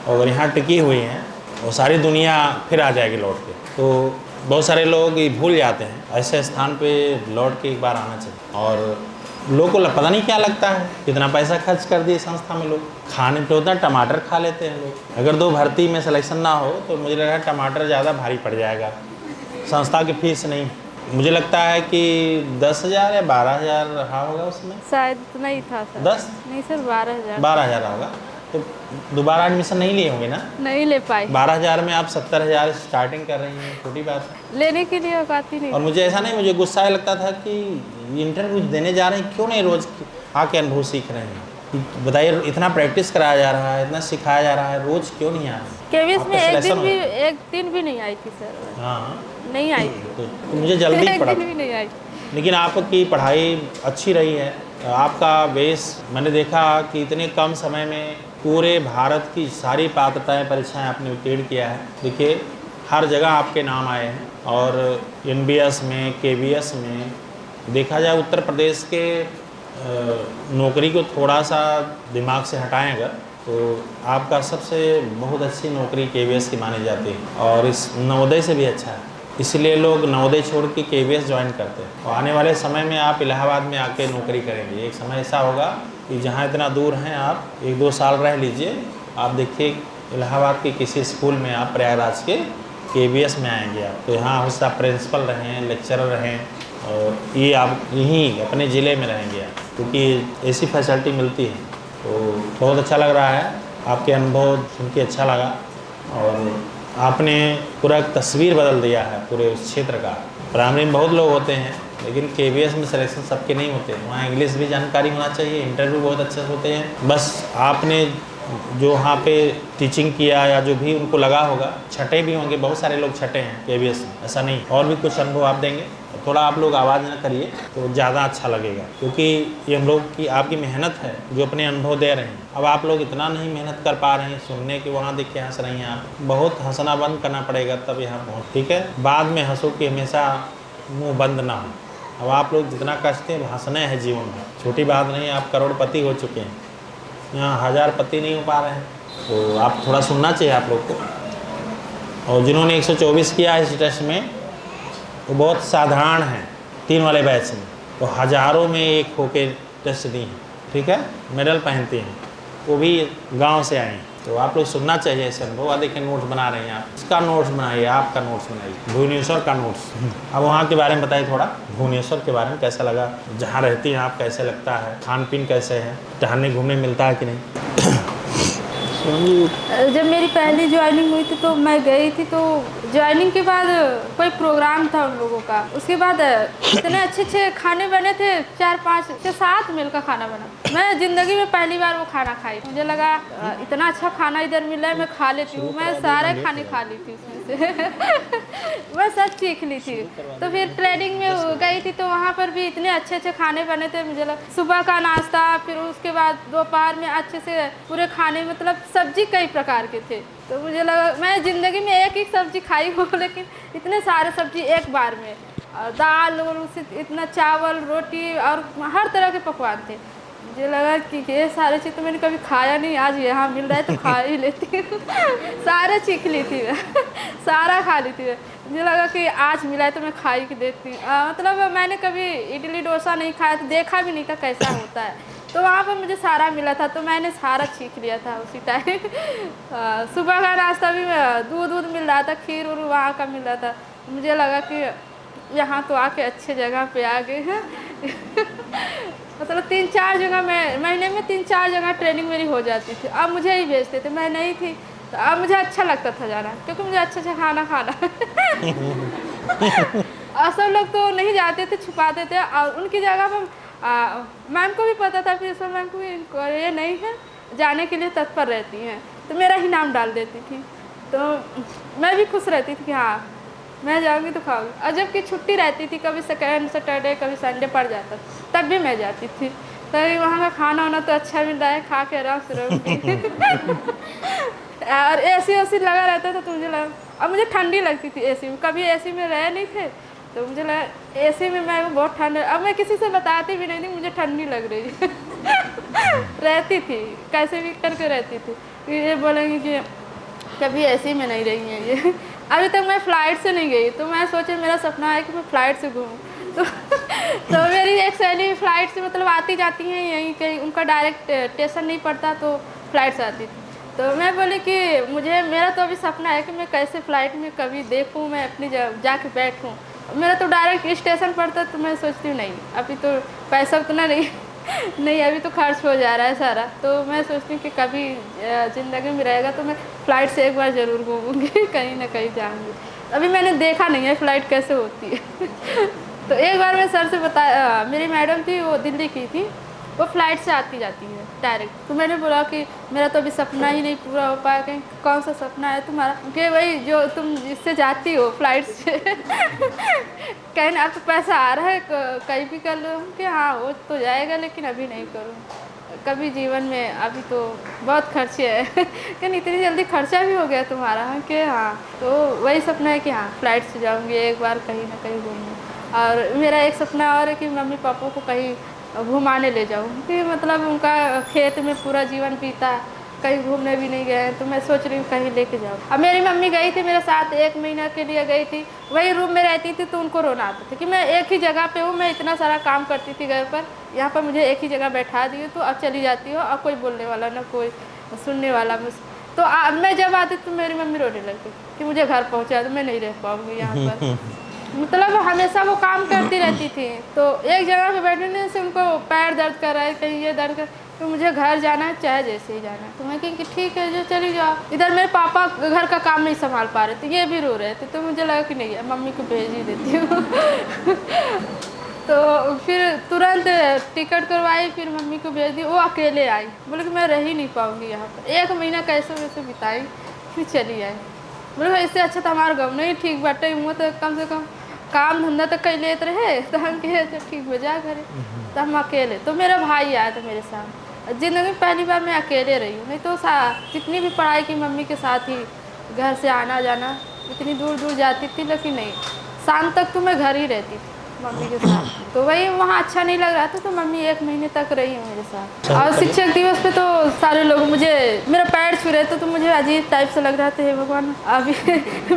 और अगर यहाँ टिकी हुई हैं और सारी दुनिया फिर आ जाएगी लौट के, तो बहुत सारे लोग ये भूल जाते हैं। ऐसे स्थान पे लौट के एक बार आना चाहिए। और लोगों को पता नहीं क्या लगता है, कितना पैसा खर्च कर दिए संस्था में, लोग खाने पे उतना टमाटर खा लेते हैं लोग। अगर 2 भर्ती में सिलेक्शन ना हो तो मुझे लग रहा है टमाटर ज़्यादा भारी पड़ जाएगा, संस्था की फीस नहीं। मुझे लगता है कि 10,000 या 12,000 रहा होगा उसमें, शायद इतना ही था सर। 10 नहीं सर, 12,000। 12,000 होगा। तो दोबारा एडमिशन नहीं लिए होंगे ना? नहीं ले पाई। 12,000 में आप 70,000 स्टार्टिंग कर रही हैं, छोटी बात है। लेने के लिए औकात ही नहीं। और मुझे ऐसा नहीं, मुझे गुस्सा लगता था कि इंटरव्यू देने जा रहे हैं, क्यों नहीं रोज़ आके अनुभव सीख रहे हैं? बताइए, इतना प्रैक्टिस कराया जा रहा है, इतना सिखाया जा रहा है, रोज़ क्यों नहीं आ रहे? केवीएस में एक दिन भी नहीं आई थी सर। हाँ, नहीं आई थी। तो मुझे जल्दी एक पड़ा, दिन भी नहीं आई। लेकिन आपकी पढ़ाई अच्छी रही है। आपका बेस मैंने देखा कि इतने कम समय में पूरे भारत की सारी पात्रताएं परीक्षाएं आपने उत्तीर्ण किया है। देखिए, हर जगह आपके नाम आए हैं, और एनबीएस में, केवीएस में देखा जाए, उत्तर प्रदेश के नौकरी को थोड़ा सा दिमाग से हटाएं अगर, तो आपका सबसे बहुत अच्छी नौकरी केवीएस की मानी जाती है, और इस नवोदय से भी अच्छा है। इसलिए लोग नवोदय छोड़ के केवीएस ज्वाइन करते हैं। और आने वाले समय में आप इलाहाबाद में आके नौकरी करेंगे। एक समय ऐसा होगा कि जहाँ इतना दूर हैं आप 1-2 साल रह लीजिए, आप देखिए इलाहाबाद के किसी स्कूल में आप प्रयागराज के केवीएस में आएंगे आप, तो यहाँ उसका प्रिंसिपल रहें, लेक्चरर रहें, और ये आप यहीं अपने ज़िले में रहेंगे आप, क्योंकि ऐसी फैसिलिटी मिलती है। तो बहुत अच्छा लग रहा है, आपके अनुभव सुन के अच्छा लगा, और आपने पूरा एक तस्वीर बदल दिया है पूरे उस क्षेत्र का। प्राइमरी में बहुत लोग होते हैं, लेकिन केवीएस में सिलेक्शन सबके नहीं होते। वहाँ इंग्लिश भी जानकारी होना चाहिए, इंटरव्यू बहुत अच्छे से होते हैं। बस आपने जो वहाँ पे टीचिंग किया या जो भी उनको लगा होगा, छठे भी होंगे, बहुत सारे लोग छठे हैं केवीएस में, ऐसा नहीं। और भी कुछ अनुभव आप देंगे, थोड़ा आप लोग आवाज़ ना करिए तो ज़्यादा अच्छा लगेगा, क्योंकि ये हम लोग की आपकी मेहनत है जो अपने अनुभव दे रहे हैं। अब आप लोग इतना नहीं मेहनत कर पा रहे हैं, सुनने के वहाँ देख के हंस रही हैं आप, बहुत हंसना बंद करना पड़ेगा तब यहाँ पहुँच, ठीक है? बाद में हंसो कि हमेशा मुँह बंद ना हो। अब आप लोग जितना कष्ट हैं हंसने हैं जीवन में, छोटी बात नहीं। आप करोड़पति हो चुके हैं, यहाँ 1000पति नहीं हो पा रहे हैं, तो आप थोड़ा सुनना चाहिए आप लोग को। और जिन्होंने 124 किया इस टेस्ट में, वो बहुत साधारण हैं 3 वाले बैच में, तो हज़ारों में एक होके टेस्ट दी हैं, ठीक है? मेडल पहनती हैं, वो भी गांव से आए हैं। तो आप लोग सुनना चाहिए ऐसे अनुभव। देखिए नोट्स बना रहे हैं आप, इसका नोट्स बनाइए, आपका नोट्स बनाइए, भुवनेश्वर का नोट्स। अब वहाँ के बारे में बताइए थोड़ा, भुवनेश्वर के बारे में कैसा लगा, जहाँ रहती हैं आप, कैसे लगता है, खान पीन कैसे है, टहलने घूमने मिलता है कि नहीं? जब मेरी पहली ज्वाइनिंग हुई थी तो मैं गई थी, तो ज्वाइनिंग के बाद कोई प्रोग्राम था उन लोगों का, उसके बाद इतने अच्छे अच्छे खाने बने थे, 4 5 6 7 मील का खाना बना। मैं ज़िंदगी में पहली बार वो खाना खाई, मुझे लगा इतना अच्छा खाना इधर मिला है, मैं खा लेती हूँ। मैं सारे खाने खा ली थी उसमें से मैं सब सीख ली थी। तो फिर ट्रेनिंग में गई थी तो वहाँ पर भी इतने अच्छे अच्छे खाने बने थे। मुझे लगा सुबह का नाश्ता, फिर उसके बाद दोपहर में अच्छे से पूरे खाने, मतलब सब्जी कई प्रकार के थे। तो मुझे लगा मैं ज़िंदगी में एक ही सब्जी खाई हूँ, लेकिन इतने सारे सब्जी एक बार में, दाल और उसे इतना चावल रोटी और हर तरह के पकवान थे। मुझे लगा कि ये सारे चीज़ तो मैंने कभी खाया नहीं, आज यहाँ मिल रहा है तो खा ही लेती हूँ सारे चीख ली थी मैं सारा खा ली थी मैं। मुझे लगा कि आज मिला है तो मैं खा ही देती हूँ। मतलब मैंने कभी इडली डोसा नहीं खाया, तो देखा भी नहीं था कैसा होता है, तो वहाँ पर मुझे सारा मिला था तो मैंने सारा सीख लिया था उसी टाइम सुबह का नाश्ता भी दूध मिल रहा था, खीर और वहाँ का मिल रहा था। मुझे लगा कि यहाँ तो आके अच्छे जगह पे आ गए हैं मतलब 3-4 जगह, मैं महीने में 3-4 जगह ट्रेनिंग मेरी हो जाती थी। अब मुझे ही भेजते थे, मैं नहीं थी तो अब मुझे अच्छा लगता था जाना, क्योंकि मुझे अच्छा अच्छा खाना और सब लोग तो नहीं जाते थे, छुपाते थे। और उनकी जगह पर मैम को भी पता था, प्रिंसिपल मैम को भी ये नहीं है जाने के लिए तत्पर रहती हैं, तो मेरा ही नाम डाल देती थी। तो मैं भी खुश रहती थी कि हाँ मैं जाऊँगी तो खाऊंगी। और जबकि छुट्टी रहती थी, कभी सेकेंड सैटरडे कभी संडे पड़ जाता, तब भी मैं जाती थी। तभी वहाँ का खाना वाना तो अच्छा मिल रहा है, खा के आराम से रहूँगी और एसी वैसी लगा रहता था तो मुझे लगा, अब मुझे ठंडी लगती थी एसी में, कभी एसी में रहे नहीं थे तो मुझे लगा एसी में मैं बहुत ठंड। अब मैं किसी से बताती भी नहीं थी मुझे ठंडी लग रही रहती थी, कैसे भी करके रहती थी। ये बोलेंगे कि कभी एसी में नहीं रही है ये अभी तक मैं फ़्लाइट से नहीं गई, तो मैं सोचे मेरा सपना है कि मैं फ़्लाइट से घूमूँ तो मेरी एक सहेली फ़्लाइट से मतलब आती जाती हैं यहीं कहीं, उनका डायरेक्ट स्टेशन नहीं पड़ता तो फ़्लाइट से आती थी। तो मैं बोली कि मेरा तो अभी सपना है कि मैं कैसे फ़्लाइट में कभी देखूँ, मैं अपनी जाके बैठूँ। मेरा तो डायरेक्ट स्टेशन पड़ता, तो मैं सोचती हूँ नहीं अभी तो पैसा उतना नहीं अभी तो खर्च हो जा रहा है सारा। तो मैं सोचती हूँ कि कभी ज़िंदगी में रहेगा तो मैं फ़्लाइट से एक बार ज़रूर घूमूँगी कहीं ना कहीं जाऊँगी। अभी मैंने देखा नहीं है फ़्लाइट कैसे होती है तो एक बार मैं सर से बताया, मेरी मैडम थी वो दिल्ली की थी, वो फ़्लाइट से आती जाती है डायरेक्ट। तो मैंने बोला कि मेरा तो अभी सपना ही नहीं पूरा हो पाया। कहीं कौन सा सपना है तुम्हारा? कि वही जो तुम जिससे जाती हो फ़्लाइट से कहीं आप तो पैसा आ रहा है कहीं भी कर लो कि हाँ हो तो जाएगा, लेकिन अभी नहीं करूँ कभी जीवन में, अभी तो बहुत खर्चे है कि इतनी जल्दी खर्चा भी हो गया तुम्हारा कि हाँ। तो वही सपना है कि हाँ फ़्लाइट से जाऊँगी एक बार कहीं ना कहीं घूमने। और मेरा एक सपना और है कि मम्मी पापा को कहीं घुमाने ले जाऊँ, कि मतलब उनका खेत में पूरा जीवन बीता, कहीं घूमने भी नहीं गए हैं, तो मैं सोच रही हूँ कहीं लेके जाऊँ। अब मेरी मम्मी गई थी मेरे साथ 1 महीना के लिए गई थी, वही रूम में रहती थी, तो उनको रोना आता था कि मैं एक ही जगह पे हूँ, मैं इतना सारा काम करती थी घर पर, यहाँ पर मुझे एक ही जगह बैठा दिए तो अब चली जाती हो और कोई बोलने वाला ना कोई सुनने वाला मुझ। तो मैं जब आती तो मेरी मम्मी रोने लगती कि मुझे घर पहुँचा दो, मैं नहीं रह पाऊँगी यहाँ पर मतलब हमेशा वो काम करती रहती थी, तो एक जगह पे बैठने से उनको पैर दर्द कर रहा है, कहीं ये दर्द कर, तो मुझे घर जाना है चाहे जैसे ही जाना है। तो मैं कही कि ठीक है जो चली जाओ। इधर मेरे पापा घर का काम नहीं संभाल पा रहे थे, ये भी रो रहे थे, तो मुझे लगा कि नहीं मम्मी को भेज ही देती हूँ तो फिर तुरंत टिकट करवाई, फिर मम्मी को भेज दी। वो अकेले आई, बोले कि मैं रह ही नहीं पाऊँगी यहाँ पर, 1 महीना कैसे वैसे बिताई, फिर चली आई। बोले इससे अच्छा तो हमारा गाँव नहीं ठीक बाटे, हुआ तो कम से कम काम धंधा तो कई लेते रहे, तो हम कहे ठीक हो जा करे। तो हम अकेले, तो मेरा भाई आया था मेरे साथ, ज़िंदगी में पहली बार मैं अकेले रही हूँ, नहीं तो जितनी भी पढ़ाई की मम्मी के साथ ही घर से आना जाना, इतनी दूर दूर जाती थी, लेकिन नहीं शाम तक तो मैं घर ही रहती थी मम्मी के साथ। तो वही वहाँ अच्छा नहीं लग रहा था, तो मम्मी 1 महीने तक रही हूँ मेरे साथ। और शिक्षक दिवस पे तो सारे लोग मुझे मेरा पैर छू रहे थे, तो मुझे अजीब टाइप से लग रहा था, हे भगवान अभी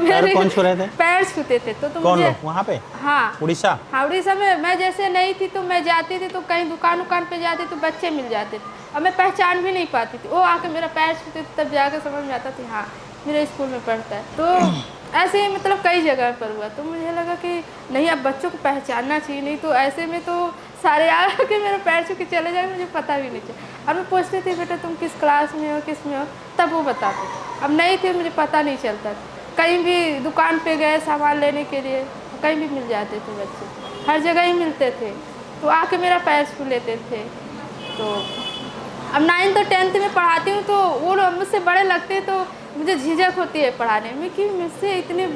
मेरे कौन छू रहे थे? पैर छूते थे तो कौन मुझे लोग वहाँ पे? हाँ उड़ीसा? हाँ उड़ीसा में मैं जैसे नहीं थी, तो मैं जाती थी तो कहीं दुकान पे जाती तो बच्चे मिल जाते थे, और मैं पहचान भी नहीं पाती थी, वो आके मेरा पैर छूते थे, तब जाकर समझ में आता था हाँ मेरे स्कूल में पढ़ता है। तो ऐसे ही मतलब कई जगह पर हुआ, तो मुझे लगा कि नहीं अब बच्चों को पहचानना चाहिए, नहीं तो ऐसे में तो सारे आके मेरा पैर छू के चले जाए, मुझे पता भी नहीं चला। और मैं पूछती थी बेटा तुम किस क्लास में हो किस में हो, तब वो बताते, अब नहीं थे मुझे पता नहीं चलता था। कहीं भी दुकान पे गए सामान लेने के लिए, कहीं भी मिल जाते थे बच्चे, हर जगह ही मिलते थे। तो आके मेरा पैर छू लेते थे। तो अब 9th और 10th में पढ़ाती हूँ तो वो लोग मुझसे बड़े लगते हैं, तो मुझे झिझक होती है पढ़ाने में कि मुझसे इतने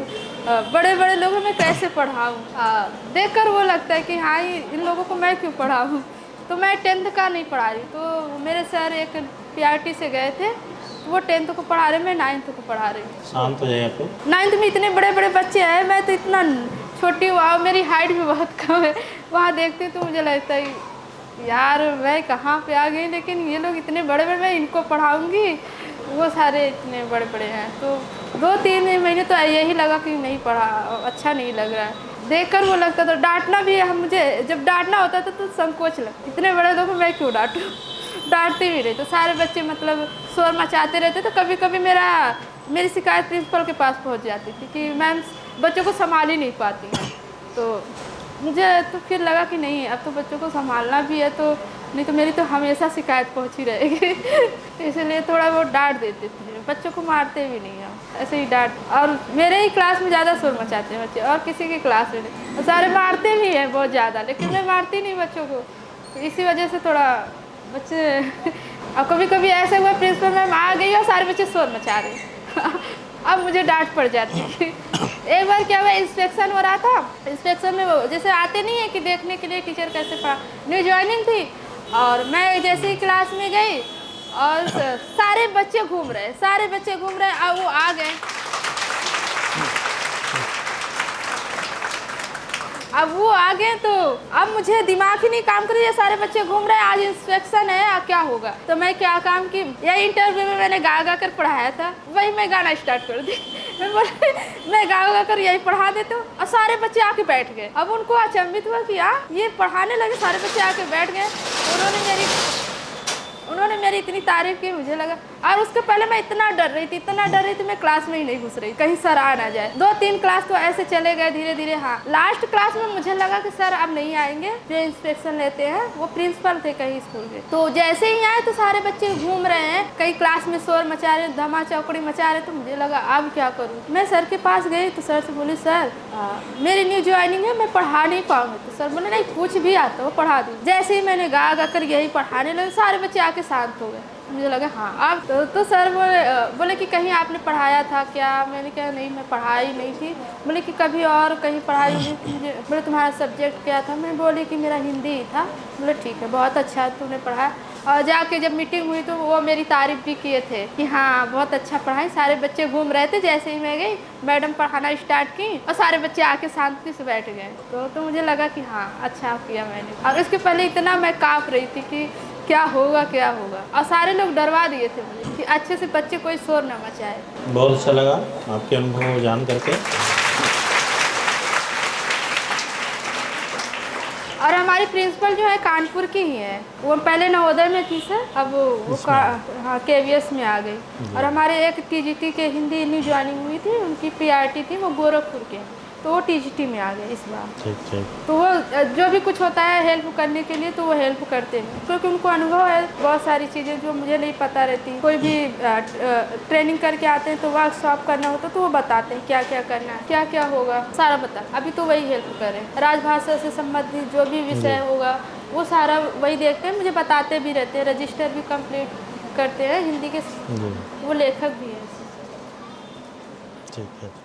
बड़े बड़े लोगों में कैसे पढ़ाऊँ। देखकर वो लगता है कि हाँ इन लोगों को मैं क्यों पढ़ाऊँ। तो मैं 10th का नहीं पढ़ा रही, तो मेरे सर एक PRT से गए थे, वो 10th को पढ़ा रहे, मैं 9th को पढ़ा रही हूँ। शांत हो जाए आप। 9th में इतने बड़े बड़े बच्चे हैं, मैं तो इतना छोटी हूँ और मेरी हाइट भी बहुत कम है। वहाँ देखती हूँ तो मुझे लगता है यार मैं कहाँ पे आ गई, लेकिन ये लोग इतने बड़े बड़े, मैं इनको पढ़ाऊँगी, वो सारे इतने बड़े बड़े हैं। तो 2-3 महीने तो यही लगा कि नहीं पढ़ा, अच्छा नहीं लग रहा है। देखकर वो लगता था, डांटना भी हम, मुझे जब डांटना होता था तो संकोच लगता, इतने बड़े लोगों को मैं क्यों डांटूँ। डांटते भी रहे तो सारे बच्चे मतलब शोर मचाते रहते। तो कभी कभी मेरी शिकायत प्रिंसिपल के पास पहुंच जाती थी कि मैम बच्चों को संभाल ही नहीं पाती हैं। तो मुझे तो फिर लगा कि नहीं, अब तो बच्चों को संभालना भी है, तो नहीं तो मेरी तो हमेशा शिकायत पहुंची रहेगी। इसलिए थोड़ा बहुत डांट देते थे, बच्चों को मारते भी नहीं हम, ऐसे ही डांट। और मेरे ही क्लास में ज़्यादा शोर मचाते हैं बच्चे, और किसी की क्लास में नहीं। और सारे मारते भी हैं बहुत ज़्यादा, लेकिन मैं मारती नहीं बच्चों को, तो इसी वजह से थोड़ा बच्चे। और कभी कभी ऐसे हुआ प्रिंसिपल मैम आ गई और सारे बच्चे शोर मचा रहे। अब मुझे डांट पड़ जाती थी। एक बार क्या हुआ, इंस्पेक्शन हो रहा था। इंस्पेक्शन में वो जैसे आते नहीं है कि देखने के लिए टीचर कैसे पढ़ा, न्यू ज्वाइनिंग थी, और मैं जैसे ही क्लास में गई और सारे बच्चे घूम रहे, अब वो आ गए। अब वो आ गए तो अब मुझे दिमाग ही नहीं काम कर रही है, सारे बच्चे घूम रहे हैं, आज इंस्पेक्शन है, अब क्या होगा। तो मैं क्या काम की, यही इंटरव्यू में मैंने गा गा कर पढ़ाया था, वही मैं गाना स्टार्ट कर दी। मैं बोले मैं गा गा कर यही पढ़ा देती हूँ, और सारे बच्चे आके बैठ गए। अब उनको अचंभित हुआ कि ये पढ़ाने लगे, सारे बच्चे आके बैठ गए। उन्होंने मेरी इतनी तारीफ की, मुझे लगा। और उसके पहले मैं इतना डर रही थी, मैं क्लास में ही नहीं घुस रही, कहीं सर आ ना जाए। 2-3 क्लास तो ऐसे चले गए धीरे धीरे। हाँ, लास्ट क्लास में मुझे लगा कि सर अब नहीं आएंगे, जो इंस्पेक्शन लेते हैं वो प्रिंसिपल थे कहीं स्कूल के। तो जैसे ही आए तो सारे बच्चे घूम रहे हैं, कई क्लास में शोर मचा रहे, धमा चौकड़ी मचा रहे। तो मुझे लगा अब क्या करूँ। मैं सर के पास गई तो सर से बोली, सर मेरी न्यू ज्वाइनिंग है, मैं पढ़ा नहीं पाऊंगी। तो सर बोले नहीं, कुछ भी आता हो पढ़ा दूँ। जैसे ही मैंने गा गा कर यही पढ़ाने लगे, सारे बच्चे आके शांत हो गए। मुझे लगा हाँ अब तो सर बोले कि कहीं आपने पढ़ाया था क्या। मैंने कहा नहीं, मैं पढ़ाई नहीं थी। बोले कि कभी और कहीं पढ़ाई हुई थी। मुझे बोले तुम्हारा सब्जेक्ट क्या था। मैं बोली कि मेरा हिंदी ही था। बोले ठीक है, बहुत अच्छा तुमने पढ़ाया। और जाके जब मीटिंग हुई तो वो मेरी तारीफ़ भी किए थे कि हाँ बहुत अच्छा पढ़ाई। सारे बच्चे घूम रहे थे, जैसे ही मैं गई मैडम पढ़ाना स्टार्ट की और सारे बच्चे आके शांति से बैठ गए। तो मुझे लगा कि हाँ अच्छा किया मैंने। और इसके पहले इतना मैं काँप रही थी कि क्या होगा। और सारे लोग डरवा दिए थे मुझे कि अच्छे से बच्चे कोई शोर ना मचाए। बहुत अच्छा लगा आपके अनुभव जान करके। और हमारी प्रिंसिपल जो है कानपुर की ही है, वो पहले नवोदय में थी सर, अब वो हाँ KVS में आ गई। और हमारे एक TGT के हिंदी न्यू ज्वाइनिंग हुई थी, उनकी PRT थी, वो गोरखपुर के, तो वो TGT में आ गए इस बार। ठीक। तो वो जो भी कुछ होता है हेल्प करने के लिए, तो वो हेल्प करते हैं, क्योंकि उनको अनुभव है बहुत सारी चीज़ें जो मुझे नहीं पता रहती। कोई भी ट्रेनिंग करके आते हैं तो वर्कशॉप करना होता तो वो बताते हैं क्या क्या करना है, क्या क्या होगा, सारा बता। अभी तो वही हेल्प करें, राजभाषा से संबंधित जो भी विषय होगा वो सारा वही देखते हैं, मुझे बताते भी रहते हैं। रजिस्टर भी कंप्लीट करते हैं हिंदी के, वो लेखक भी है। ठीक है।